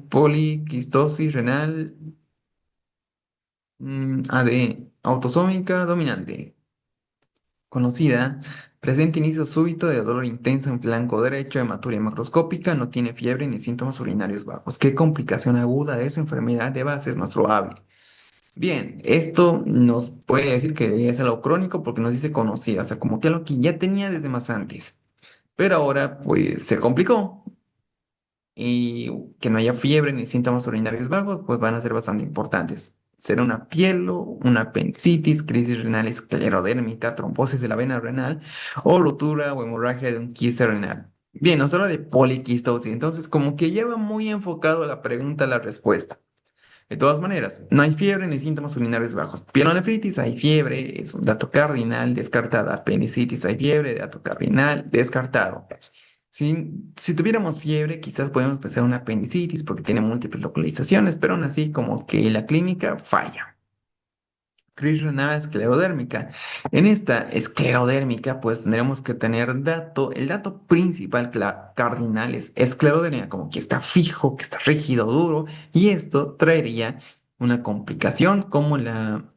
poliquistosis renal, AD, autosómica dominante, conocida, presenta inicio súbito de dolor intenso en flanco derecho, hematuria macroscópica, no tiene fiebre ni síntomas urinarios bajos. ¿Qué complicación aguda de su enfermedad de base es más probable? Bien, esto nos puede decir que es algo crónico porque nos dice conocida, o sea, como que algo que ya tenía desde más antes, pero ahora pues se complicó y que no haya fiebre ni síntomas urinarios vagos, pues van a ser bastante importantes. Será una pielo, una apendicitis, crisis renal esclerodérmica, trombosis de la vena renal o rotura o hemorragia de un quiste renal. Bien, nos habla de poliquistosis, entonces como que lleva muy enfocado la pregunta a la respuesta. De todas maneras, no hay fiebre ni síntomas urinarios bajos. Pielonefritis, hay fiebre, es un dato cardinal, descartada. Apendicitis, hay fiebre, dato cardinal, descartado. Si tuviéramos fiebre, quizás podemos pensar en una apendicitis porque tiene múltiples localizaciones, pero aún así como que la clínica falla. Crisis renal esclerodérmica. En esta esclerodérmica, pues tendremos que tener el dato principal cardinal es esclerodermia, como que está fijo, que está rígido, duro, y esto traería una complicación como la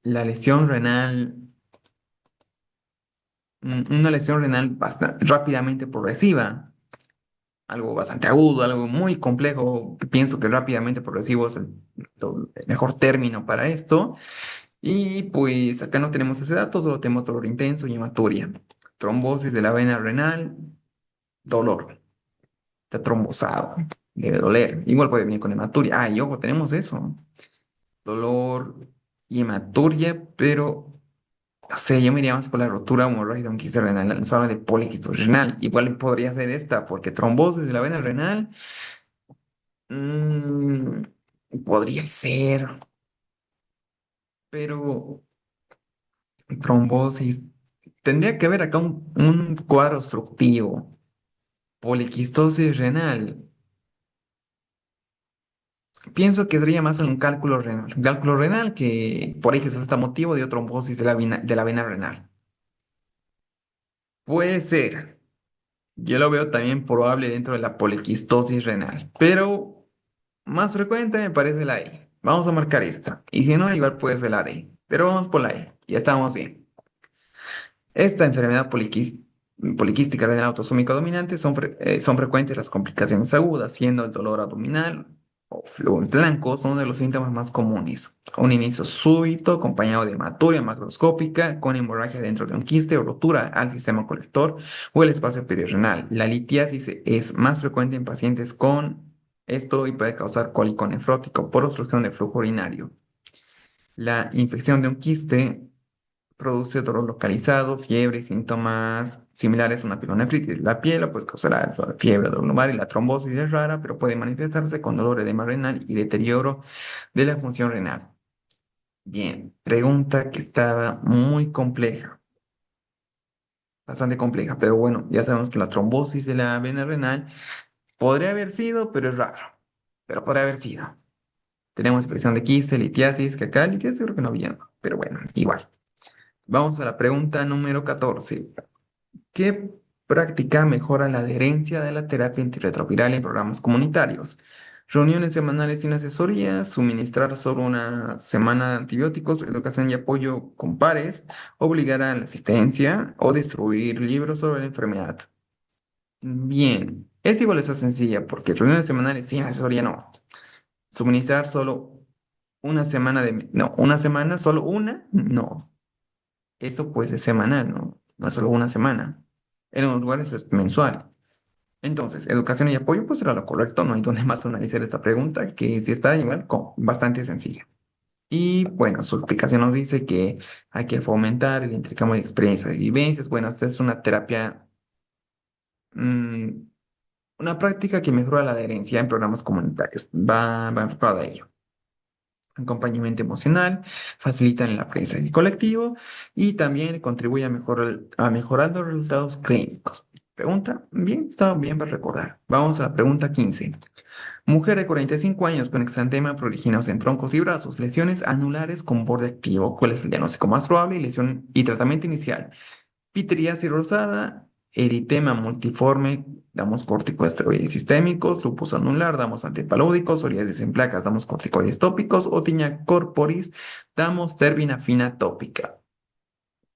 lesión renal, una lesión renal bastante rápidamente progresiva, algo bastante agudo, algo muy complejo, que pienso que rápidamente progresivo es el mejor término para esto. Y pues acá no tenemos ese dato, solo tenemos dolor intenso y hematuria. Trombosis de la vena renal, dolor. Está trombosado, debe doler. Igual puede venir con hematuria. Ah, y ojo, tenemos eso. Dolor y hematuria, pero no sé, yo me iría más por la rotura hemorrágica de un quiste renal, la zona de poliquistosis renal. Igual podría ser esta, porque trombosis de la vena renal, mm, podría ser, pero trombosis. Tendría que haber acá un cuadro obstructivo. Poliquistosis renal. Pienso que sería más en un cálculo renal. Un cálculo renal que por ahí que se está motivo de trombosis de la vena renal. Puede ser. Yo lo veo también probable dentro de la poliquistosis renal. Pero más frecuente me parece la E. Vamos a marcar esta. Y si no, igual puede ser la D. Pero vamos por la E. Ya estamos bien. Esta enfermedad poliquística. poliquística renal autosómica dominante son frecuentes las complicaciones agudas, siendo el dolor abdominal o flujo en blanco son uno de los síntomas más comunes. Un inicio súbito acompañado de hematuria macroscópica con hemorragia dentro de un quiste o rotura al sistema colector o el espacio perirenal. La litiasis es más frecuente en pacientes con esto y puede causar cólico nefrótico por obstrucción de flujo urinario. La infección de un quiste produce dolor localizado, fiebre y síntomas similares a una pielonefritis. La piel pues causará fiebre, dolor lumbar y la trombosis es rara, pero puede manifestarse con dolor, edema renal y deterioro de la función renal. Bien, pregunta que estaba muy compleja, bastante compleja, pero bueno, ya sabemos que la trombosis de la vena renal podría haber sido, pero es raro, pero podría haber sido. Tenemos infección de quiste, litiasis, que acá litiasis creo que no había, pero bueno, igual. Vamos a la pregunta número 14. ¿Qué práctica mejora la adherencia de la terapia antirretroviral en programas comunitarios? Reuniones semanales sin asesoría, suministrar solo una semana de antibióticos, educación y apoyo con pares, obligar a la asistencia o distribuir libros sobre la enfermedad. Bien, es igual esa sencilla porque reuniones semanales sin asesoría no. Suministrar solo una semana no, una semana, solo una, no. Esto pues es semanal, ¿no? No es solo una semana. En unos lugares es mensual. Entonces, educación y apoyo, pues era lo correcto. No hay donde más analizar esta pregunta, que sí está igual, bastante sencilla. Y bueno, su explicación nos dice que hay que fomentar el intercambio de experiencias y vivencias. Bueno, esta es una terapia, mm, una práctica que mejora la adherencia en programas comunitarios. Va enfocado a ello. Acompañamiento emocional, facilitan el aprendizaje colectivo y también contribuye a mejorar los resultados clínicos. Pregunta, bien, está bien para recordar. Vamos a la pregunta 15. Mujer de 45 años con exantema pruriginoso en troncos y brazos, lesiones anulares con borde activo. ¿Cuál es el diagnóstico más probable? Lesión y tratamiento inicial. Pitriasis rosada, eritema multiforme, damos corticosteroides sistémicos, lupus anular, damos antipalúdicos, psoriasis en placas, damos corticoides tópicos, o tiña corporis, damos terbinafina tópica.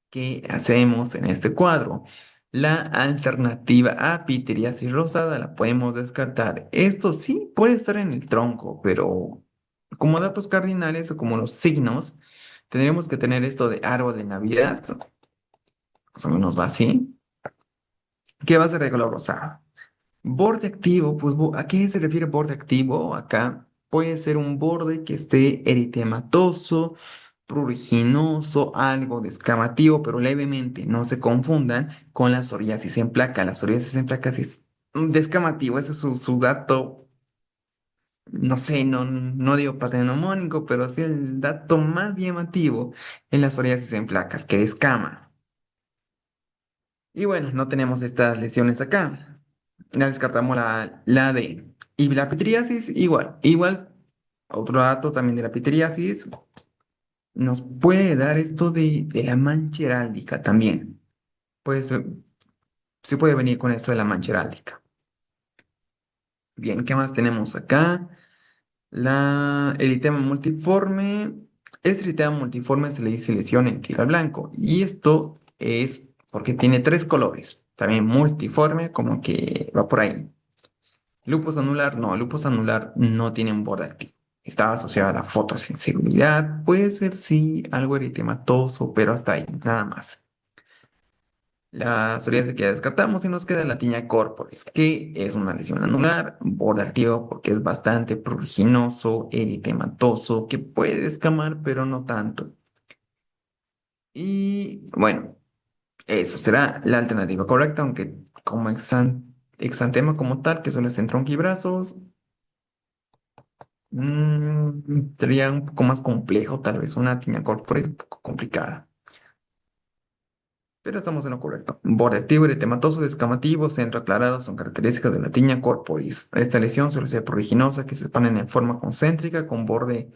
¿Qué hacemos en este cuadro? La alternativa a pitriasis rosada la podemos descartar. Esto sí puede estar en el tronco, pero como datos cardinales o como los signos, tendríamos que tener esto de árbol de Navidad, más o menos va así. ¿Qué va a ser de color rosado? Borde activo, pues ¿a qué se refiere borde activo? Acá puede ser un borde que esté eritematoso, pruriginoso, algo descamativo, pero levemente. No se confundan con la psoriasis en placa. La psoriasis en placa sí es descamativo, ese es su dato, no sé, no digo patognomónico, pero sí el dato más llamativo en la psoriasis en placas, que descama. Y bueno, no tenemos estas lesiones acá. Ya descartamos la D. Y la pitriasis, igual, otro dato también de la pitriasis, nos puede dar esto de la mancha heráldica también. Pues se puede venir con esto de la mancha heráldica. Bien, ¿qué más tenemos acá? El eritema multiforme. Este eritema multiforme se le dice lesión en tira al blanco. Y esto es porque tiene tres colores. También multiforme, como que va por ahí. Lupus anular no tiene un borde activo. Estaba asociado a la fotosensibilidad. Puede ser, sí, algo eritematoso, pero hasta ahí, nada más. La psoriasis que ya descartamos y nos queda la tiña corporis, que es una lesión anular, borde activo porque es bastante pruriginoso, eritematoso, que puede escamar, pero no tanto. Y bueno, eso será la alternativa correcta, aunque como exantema como tal, que solo está en tronquibrazos, sería un poco más complejo, tal vez una tiña corporis un poco complicada. Pero estamos en lo correcto. Borde activo, eritematoso, descamativo, centro aclarado son características de la tiña corporis. Esta lesión suele ser pruriginosa, que se expanden en forma concéntrica con borde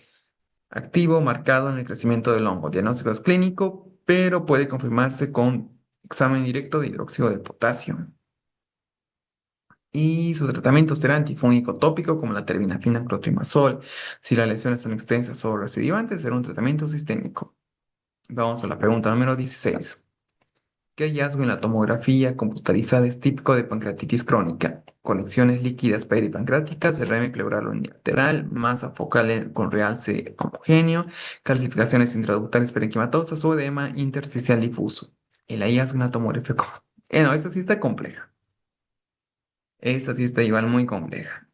activo marcado en el crecimiento del hongo. Diagnóstico es clínico, pero puede confirmarse con examen directo de hidróxido de potasio. Y su tratamiento será antifúngico tópico como la terbinafina clotrimazol. Si las lesiones son extensas o recidivantes, será un tratamiento sistémico. Vamos a la pregunta número 16. ¿Qué hallazgo en la tomografía computarizada es típico de pancreatitis crónica? Conexiones líquidas peripancreáticas, derrame pleural unilateral, masa focal con realce homogéneo, calcificaciones intraductales parenquimatosas o edema intersticial difuso. El hallazgo en la tomografía. No, esta sí está compleja. Esta sí está igual muy compleja.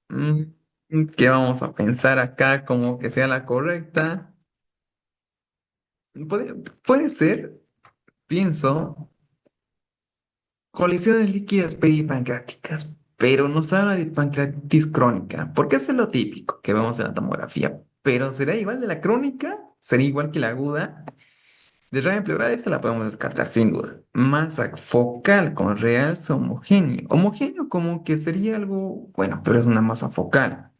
¿Qué vamos a pensar acá como que sea la correcta? Puede ser, pienso. Colisiones líquidas peripancreáticas, pero nos habla de pancreatitis crónica, porque eso es lo típico que vemos en la tomografía. Pero ¿será igual de la crónica? ¿Sería igual que la aguda? Derrame pleural, esta la podemos descartar sin duda. Masa focal con realce homogéneo. Homogéneo como que sería algo, bueno, pero es una masa focal.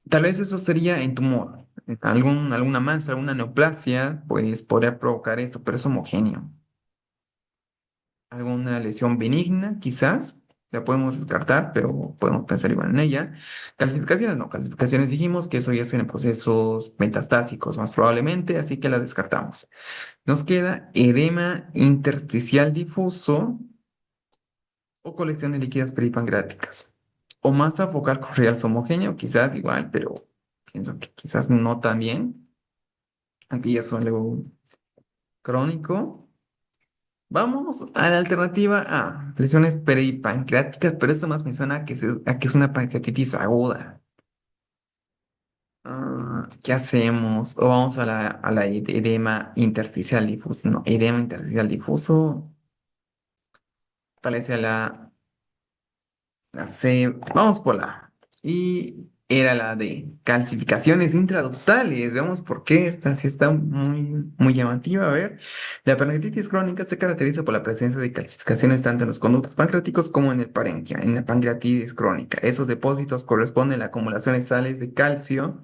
Tal vez eso sería en tumor. Alguna masa, alguna neoplasia, pues podría provocar esto, pero es homogéneo. Alguna lesión benigna, quizás, la podemos descartar, pero podemos pensar igual en ella. Calcificaciones, no, calcificaciones dijimos que eso ya es en procesos metastásicos, más probablemente, así que la descartamos. Nos queda edema intersticial difuso o colecciones líquidas peripancreáticas. O masa focal con realce homogéneo, quizás igual, pero pienso que quizás no tan bien, aunque ya es algo crónico. Vamos a la alternativa A, lesiones peripancreáticas, pero esto más me suena a que es una pancreatitis aguda. ¿Qué hacemos? O vamos a la edema intersticial difuso. No, edema intersticial difuso. Tal vez sea la C. Vamos por la A. Y era la de calcificaciones intraductales. Veamos por qué esta sí está muy llamativa. A ver, la pancreatitis crónica se caracteriza por la presencia de calcificaciones tanto en los conductos pancreáticos como en el parénquima, en la pancreatitis crónica. Esos depósitos corresponden a la acumulación de sales de calcio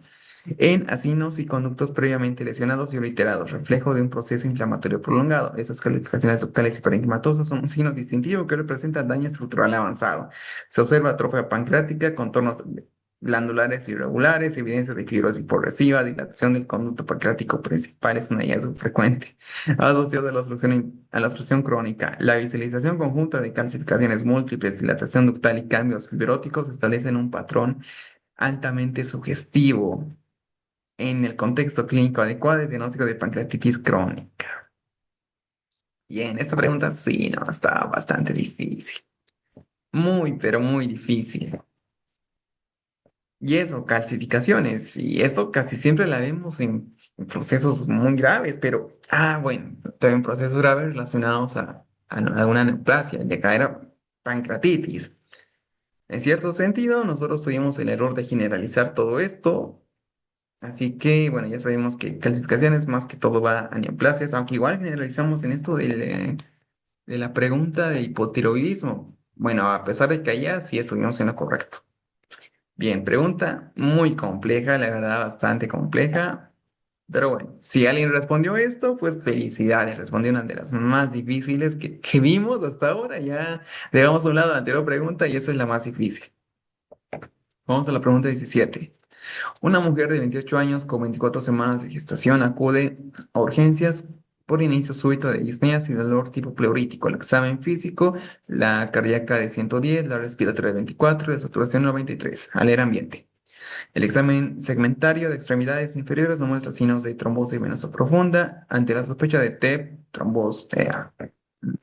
en acinos y conductos previamente lesionados y obliterados, reflejo de un proceso inflamatorio prolongado. Esas calcificaciones ductales y parenquimatosas son un signo distintivo que representa daño estructural avanzado. Se observa atrofia pancreática, contornos glandulares irregulares, evidencia de fibrosis progresiva, dilatación del conducto pancreático principal es un hallazgo frecuente, asociado a la obstrucción crónica. La visualización conjunta de calcificaciones múltiples, dilatación ductal y cambios fibróticos establecen un patrón altamente sugestivo. En el contexto clínico adecuado es diagnóstico de pancreatitis crónica. Bien, esta pregunta sí, no, está bastante difícil. Muy, pero muy difícil. Y eso, calcificaciones. Y esto casi siempre la vemos en procesos muy graves, pero, bueno, también procesos graves relacionados a alguna neoplasia, ya que era pancreatitis. En cierto sentido, nosotros tuvimos el error de generalizar todo esto. Así que, bueno, ya sabemos que calcificaciones más que todo va a neoplasias, aunque igual generalizamos en esto de la pregunta de hipotiroidismo. Bueno, a pesar de que allá sí estuvimos en lo correcto. Bien, pregunta muy compleja, la verdad, bastante compleja. Pero bueno, si alguien respondió esto, pues felicidades, respondió una de las más difíciles que vimos hasta ahora. Ya dejamos a un lado la anterior pregunta y esa es la más difícil. Vamos a la pregunta 17. Una mujer de 28 años con 24 semanas de gestación acude a urgencias por inicio súbito de disneas y dolor tipo pleurítico. El examen físico, la cardíaca de 110, la respiratoria de 24, la saturación 93. Al ambiente. El examen segmentario de extremidades inferiores no muestra signos de trombosis venosa profunda. Ante la sospecha de TEP, trombosis,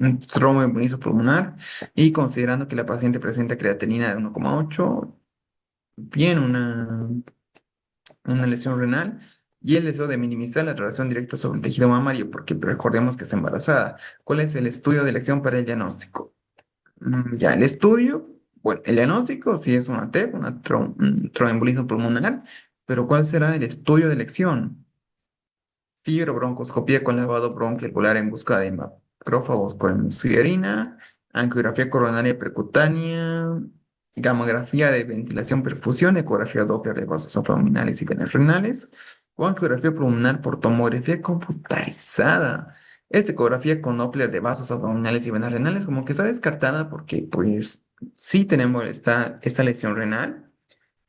un tromboembolismo pulmonar y considerando que la paciente presenta creatinina de 1,8, bien, una lesión renal y el deseo de minimizar la relación directa sobre el tejido mamario, porque recordemos que está embarazada. ¿Cuál es el estudio de elección para el diagnóstico? Ya, el estudio, bueno, el diagnóstico sí es una TEP, un tromboembolismo pulmonar, pero ¿cuál será el estudio de elección? Fibrobroncoscopía con lavado bronquial en busca de macrófagos con hemosidina, angiografía coronaria percutánea, gamografía de ventilación perfusión, ecografía Doppler de vasos abdominales y venas renales, o angiografía pulmonar por tomografía computarizada. Esta ecografía con Doppler de vasos abdominales y venas renales como que está descartada porque pues sí tenemos esta lesión renal.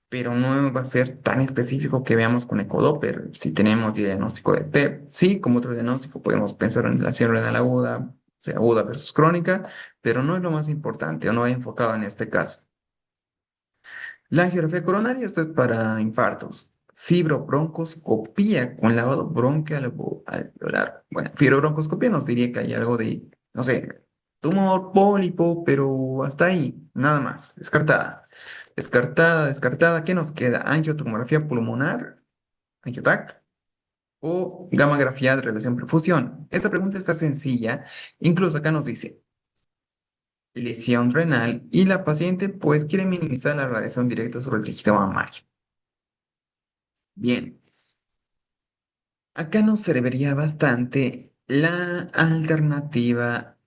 pero no va a ser tan específico que veamos con ecodoppler. Si tenemos diagnóstico de TEP, sí, como otro diagnóstico podemos pensar en la renal aguda, o sea, aguda versus crónica, pero no es lo más importante o no he enfocado en este caso. La angiografía coronaria, esto es para infartos. Fibrobroncoscopía con lavado bronquial alveolar. Bueno, fibrobroncoscopía nos diría que hay algo de, no sé, tumor, pólipo, pero hasta ahí, nada más, descartada. Descartada, descartada. ¿Qué nos queda? Angiotomografía pulmonar, angiotac, o gammagrafía de relación perfusión. Esta pregunta está sencilla. Incluso acá nos dice lesión renal y la paciente pues quiere minimizar la radiación directa sobre el tejido mamario. Bien, acá nos serviría bastante la alternativa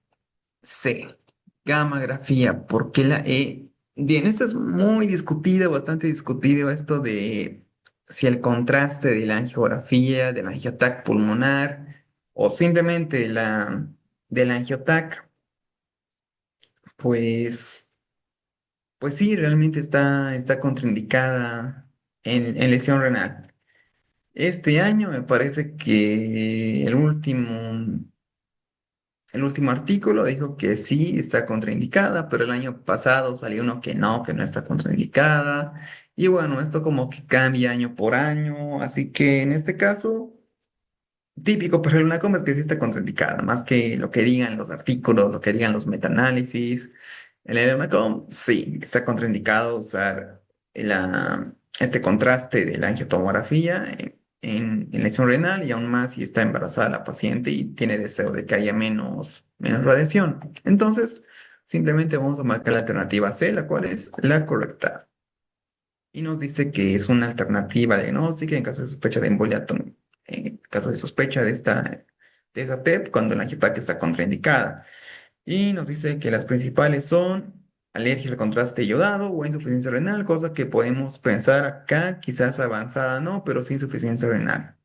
C, gammagrafía, porque la E, bien, esta es muy discutida, bastante discutida, esto de si el contraste de la angiografía, del angiotac pulmonar o simplemente del angiotac, pues, pues sí, realmente está contraindicada en lesión renal. Este año me parece que el último artículo dijo que sí está contraindicada, pero el año pasado salió uno que no está contraindicada. Y bueno, esto como que cambia año por año, así que en este caso, típico para el NACOM es que sí está contraindicada, más que lo que digan los artículos, lo que digan los metaanálisis. En el NACOM sí, está contraindicado usar este contraste de la angiotomografía en lesión renal y aún más si está embarazada la paciente y tiene deseo de que haya menos radiación. Entonces, simplemente vamos a marcar la alternativa C, la cual es la correcta. Y nos dice que es una alternativa diagnóstica en caso de sospecha de embolia, en caso de sospecha de esta TEP, cuando la angiopatia está contraindicada. Y nos dice que las principales son alergia al contraste iodado o insuficiencia renal, cosa que podemos pensar acá, quizás avanzada no, pero sí insuficiencia renal.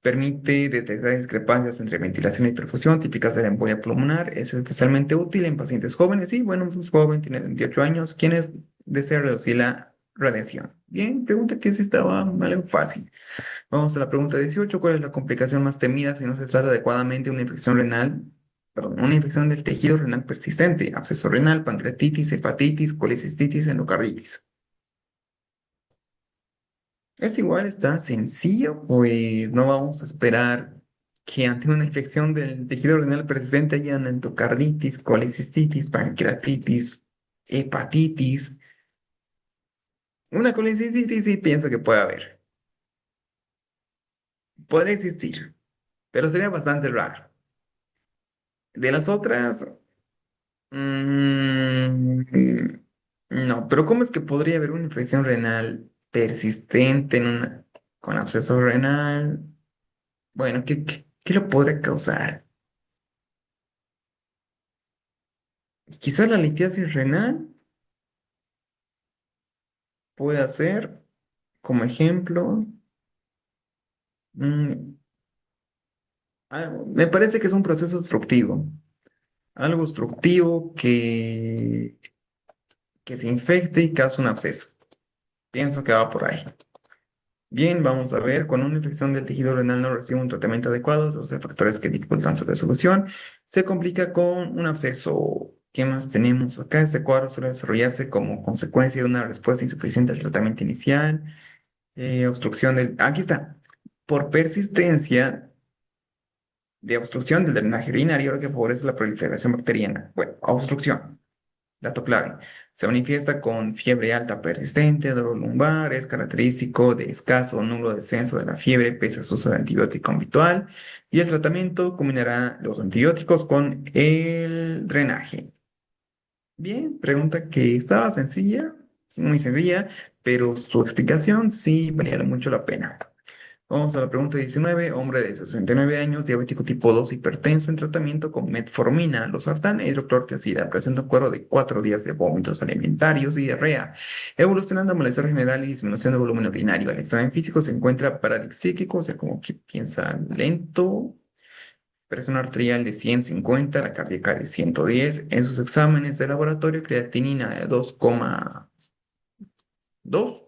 Permite detectar discrepancias entre ventilación y perfusión típicas de la embolia pulmonar. Es especialmente útil en pacientes jóvenes y, bueno, pues joven, tiene 28 años, quienes desean reducir la radiación. Bien, pregunta que sí estaba algo fácil. Vamos a la pregunta 18. ¿Cuál es la complicación más temida si no se trata adecuadamente de una infección renal? Perdón, una infección del tejido renal persistente, absceso renal, pancreatitis, hepatitis, colecistitis, endocarditis. Es igual, está sencillo, pues no vamos a esperar que ante una infección del tejido renal persistente haya una endocarditis, colecistitis, pancreatitis, hepatitis. Una colecistitis sí pienso que puede haber. Podría existir, pero sería bastante raro. De las otras, mm, no, pero ¿cómo es que podría haber una infección renal persistente con absceso renal? Bueno, ¿qué lo podría causar? Quizás la litiasis renal puede ser, como ejemplo, mm, me parece que es un proceso obstructivo, algo obstructivo que se infecte y causa un absceso. Pienso que va por ahí. Bien, vamos a ver, cuando una infección del tejido renal no recibe un tratamiento adecuado, esos son factores que dificultan su resolución, se complica con un absceso. ¿Qué más tenemos acá? Este cuadro suele desarrollarse como consecuencia de una respuesta insuficiente al tratamiento inicial, obstrucción del... Aquí está. Por persistencia de obstrucción del drenaje urinario que favorece la proliferación bacteriana. Bueno, obstrucción. Dato clave. Se manifiesta con fiebre alta persistente, dolor lumbar, es característico de escaso o nulo descenso de la fiebre pese a su uso de antibiótico habitual y el tratamiento combinará los antibióticos con el drenaje. Bien, pregunta que estaba sencilla, sí, muy sencilla, pero su explicación sí valía mucho la pena. Vamos a la pregunta 19. Hombre de 69 años, diabético tipo 2, hipertenso, en tratamiento con metformina, losartán e hidroclorotiazida. Presenta un cuadro de 4 días de vómitos alimentarios y diarrea, evolucionando a malestar general y disminución de volumen urinario. El examen físico se encuentra paradixíquico, o sea, como que piensa lento. Presión arterial de 150, la cardíaca de 110. En sus exámenes de laboratorio, creatinina de 2,5 2,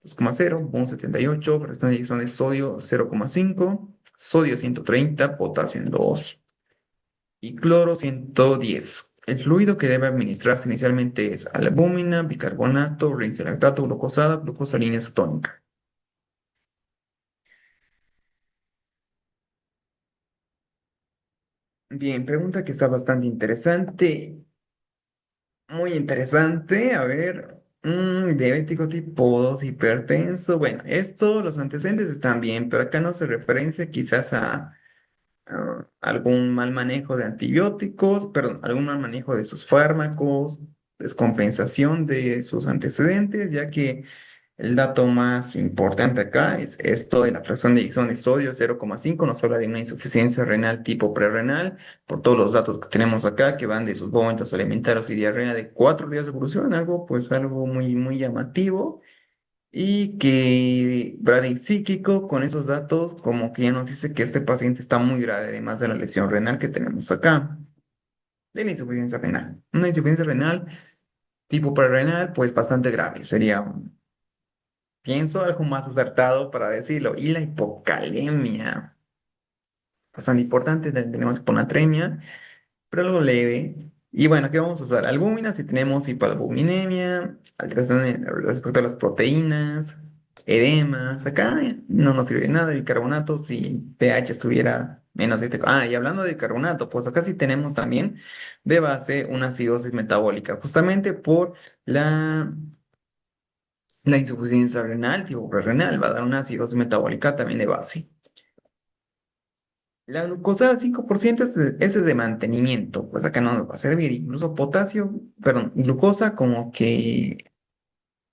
2,0, 78, fracción de eyección de sodio 0,5, sodio 130, potasio en 2 y cloro 110. El fluido que debe administrarse inicialmente es albúmina, bicarbonato, ringelactato, glucosada, glucosalina isotónica. Bien, pregunta que está bastante interesante. Muy interesante. A ver, diabético tipo 2, hipertenso. Bueno, esto, los antecedentes están bien, pero acá no se referencia quizás a algún mal manejo de antibióticos, perdón, algún mal manejo de sus fármacos, descompensación de sus antecedentes, ya que el dato más importante acá es esto de la fracción de eyección de sodio 0,5. Nos habla de una insuficiencia renal tipo prerrenal, por todos los datos que tenemos acá, que van de sus vómitos alimentarios y diarrea de 4 días de evolución, algo pues algo muy, muy llamativo. Y que Brady psíquico con esos datos como que ya nos dice que este paciente está muy grave, además de la lesión renal que tenemos acá, de la insuficiencia renal. Una insuficiencia renal tipo prerrenal, pues bastante grave. Sería, pienso, algo más acertado para decirlo. Y la hipocalemia, bastante importante, tenemos hiponatremia, pero algo leve. Y bueno, ¿qué vamos a usar? Albúmina si tenemos hipoalbuminemia, alteración respecto a las proteínas, edemas. Acá no nos sirve de nada. Bicarbonato si pH estuviera menos 7. Ah, y hablando de bicarbonato, pues acá sí tenemos también de base una acidosis metabólica, justamente por la insuficiencia renal, tipo renal, va a dar una acidosis metabólica también de base. La glucosa 5% ese es de mantenimiento, pues acá no nos va a servir. Incluso potasio, perdón, glucosa como que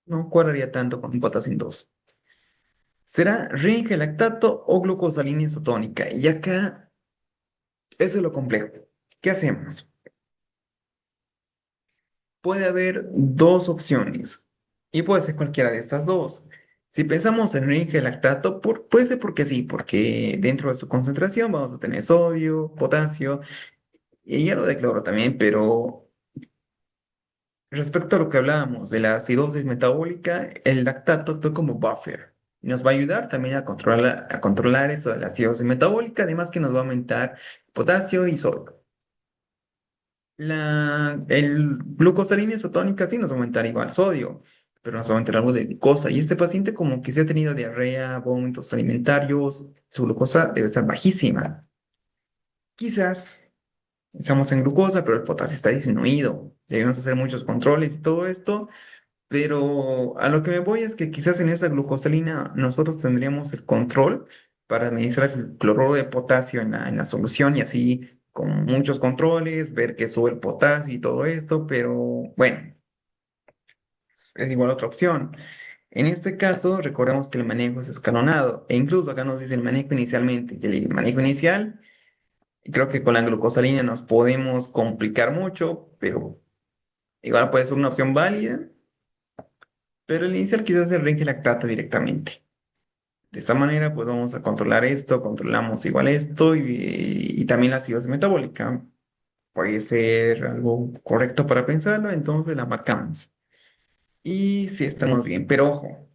no cuadraría tanto con un potasio 2. ¿Será ringelactato o glucosalina isotónica? Y acá, eso es lo complejo. ¿Qué hacemos? Puede haber dos opciones y puede ser cualquiera de estas dos. Si pensamos en ringelactato, puede ser porque sí, porque dentro de su concentración vamos a tener sodio, potasio y hierro de cloro también, pero respecto a lo que hablábamos de la acidosis metabólica, el lactato actúa como buffer y nos va a ayudar también a controlar eso de la acidosis metabólica, además que nos va a aumentar potasio y sodio. El glucosalina isotónica sí nos va a aumentar igual sodio, pero nos va a aumentar algo de glucosa. Y este paciente como que se ha tenido diarrea, vómitos alimentarios, su glucosa debe estar bajísima. Quizás estamos en glucosa, pero el potasio está disminuido. Debemos hacer muchos controles y todo esto. Pero a lo que me voy es que quizás en esa glucosalina nosotros tendríamos el control para administrar el cloruro de potasio en la solución y así con muchos controles, ver que sube el potasio y todo esto, pero bueno, es igual otra opción. En este caso, recordemos que el manejo es escalonado e incluso acá nos dice el manejo inicialmente, y el manejo inicial, creo que con la glucosalina nos podemos complicar mucho, pero igual puede ser una opción válida. Pero el inicial quizás el ring lactato directamente. De esta manera, pues vamos a controlar esto, controlamos igual esto y también la acidosis metabólica. Puede ser algo correcto para pensarlo, entonces la marcamos. Y sí estamos bien, pero ojo,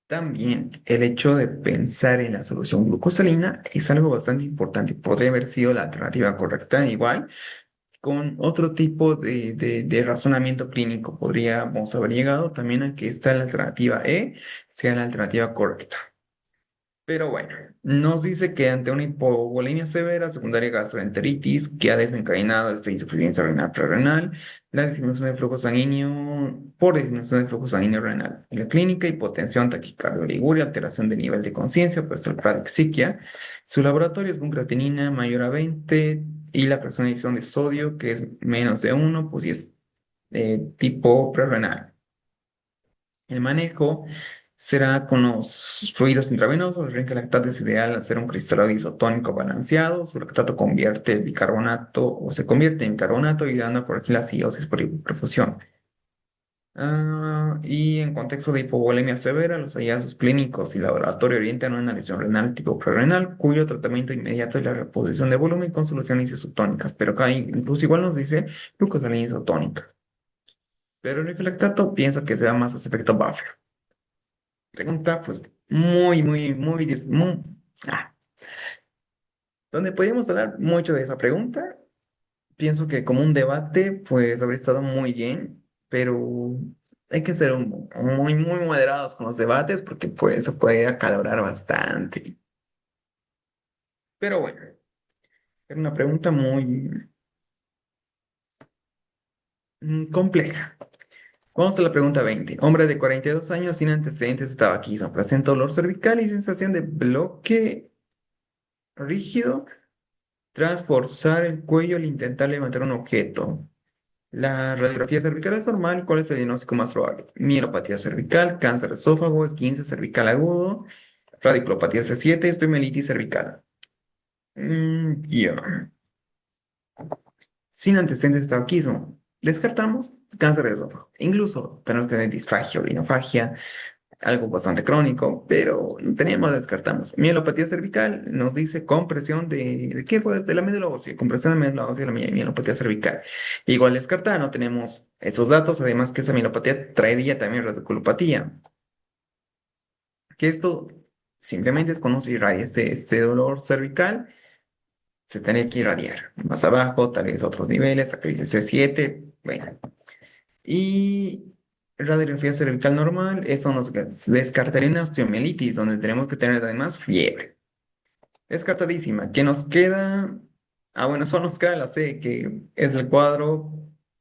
también el hecho de pensar en la solución glucosalina es algo bastante importante. Podría haber sido la alternativa correcta, igual con otro tipo de razonamiento clínico. Podríamos haber llegado también a que esta la alternativa E sea la alternativa correcta. Pero bueno, nos dice que ante una hipovolemia severa, secundaria gastroenteritis, que ha desencadenado esta insuficiencia renal prerrenal, la disminución del flujo sanguíneo por disminución del flujo sanguíneo renal. En la clínica, hipotensión, taquicardia, oliguria, alteración de nivel de conciencia, pues el pradexiquia. Su laboratorio es con creatinina mayor a 20 y la presión de eyección de sodio, que es menos de 1, pues y es tipo prerrenal. El manejo será con los fluidos intravenosos. El lactato es ideal hacer un cristalado isotónico balanceado. Su lactato convierte el bicarbonato o se convierte en bicarbonato ayudando a corregir la acidosis por hiperfusión. Y en contexto de hipovolemia severa, los hallazgos clínicos y laboratorio orientan a una lesión renal tipo prerrenal, cuyo tratamiento inmediato es la reposición de volumen con soluciones isotónicas. Pero acá incluso igual nos dice glucosalina isotónica. pero el lactato pienso que sea más ese efecto buffer. Pregunta, pues, ah, donde podríamos hablar mucho de esa pregunta. Pienso que como un debate, pues habría estado muy bien, pero hay que ser muy moderados con los debates porque pues se puede acalorar bastante. Pero bueno, era una pregunta muy compleja. Vamos a la pregunta 20. Hombre de 42 años sin antecedentes de tabaquismo. Presenta dolor cervical y sensación de bloque rígido tras forzar el cuello al intentar levantar un objeto. La radiografía cervical es normal. ¿Cuál es el diagnóstico más probable? Mielopatía cervical, cáncer de esófago, esguince cervical agudo, radiculopatía C7, osteomielitis cervical. Ya. Sin antecedentes de tabaquismo. Descartamos cáncer de esófago. Incluso tenemos que tener disfagia o dinofagia, algo bastante crónico, pero tenemos, descartamos. Mielopatía cervical nos dice compresión ¿de qué fue? De la médula ósea, compresión de la médula ósea de la mielopatía cervical. Igual descartada, no tenemos esos datos, además que esa mielopatía traería también radiculopatía, que esto simplemente es cuando se irradia este dolor cervical, se tiene que irradiar. Más abajo, tal vez otros niveles, acá dice C7, bueno. Y radiografía cervical normal, eso nos descartaría una osteomielitis, donde tenemos que tener además fiebre. Descartadísima. ¿Qué nos queda? Ah, bueno, solo nos queda la C, que es el cuadro,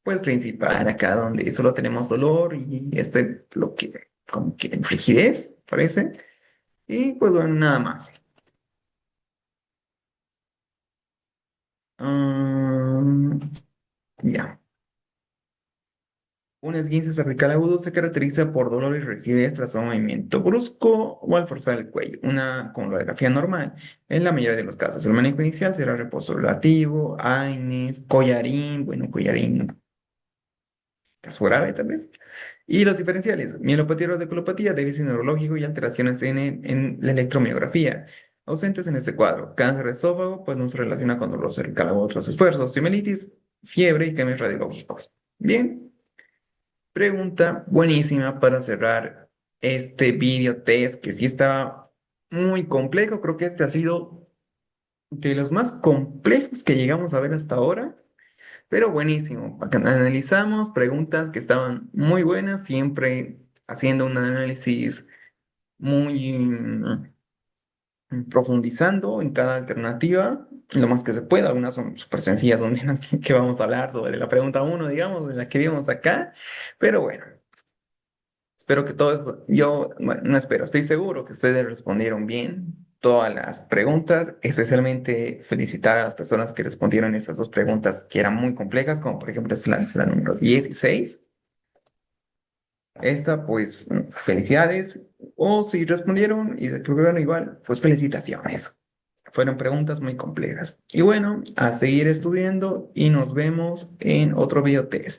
pues, principal acá, donde solo tenemos dolor y lo que, como que frigidez, parece. Y pues bueno, nada más. Mm, ya. Un esguince cervical agudo se caracteriza por dolor y rigidez tras un movimiento brusco o al forzar el cuello, una con radiografía normal. En la mayoría de los casos, el manejo inicial será reposo relativo, AINES, collarín, bueno, collarín, caso grave tal vez. Y los diferenciales, mielopatía y radiculopatía, déficit neurológico y alteraciones en la electromiografía. Ausentes en este cuadro, cáncer de esófago, pues no se relaciona con dolor cervical u otros esfuerzos, osteomielitis, fiebre y cambios radiológicos. Bien. Pregunta buenísima para cerrar este video test que sí estaba muy complejo. Creo que este ha sido de los más complejos que llegamos a ver hasta ahora, pero buenísimo. Acá analizamos preguntas que estaban muy buenas, siempre haciendo un análisis muy profundizando en cada alternativa lo más que se pueda. Algunas son súper sencillas, donde que vamos a hablar sobre la pregunta uno, digamos, de la que vimos acá, pero bueno. Espero que todos, yo, bueno, no espero, estoy seguro que ustedes respondieron bien todas las preguntas, especialmente felicitar a las personas que respondieron esas dos preguntas que eran muy complejas, como por ejemplo es la número 16. Esta, pues, felicidades, o si respondieron y se equivocaron igual, pues felicitaciones. Fueron preguntas muy complejas. Y bueno, a seguir estudiando y nos vemos en otro video test.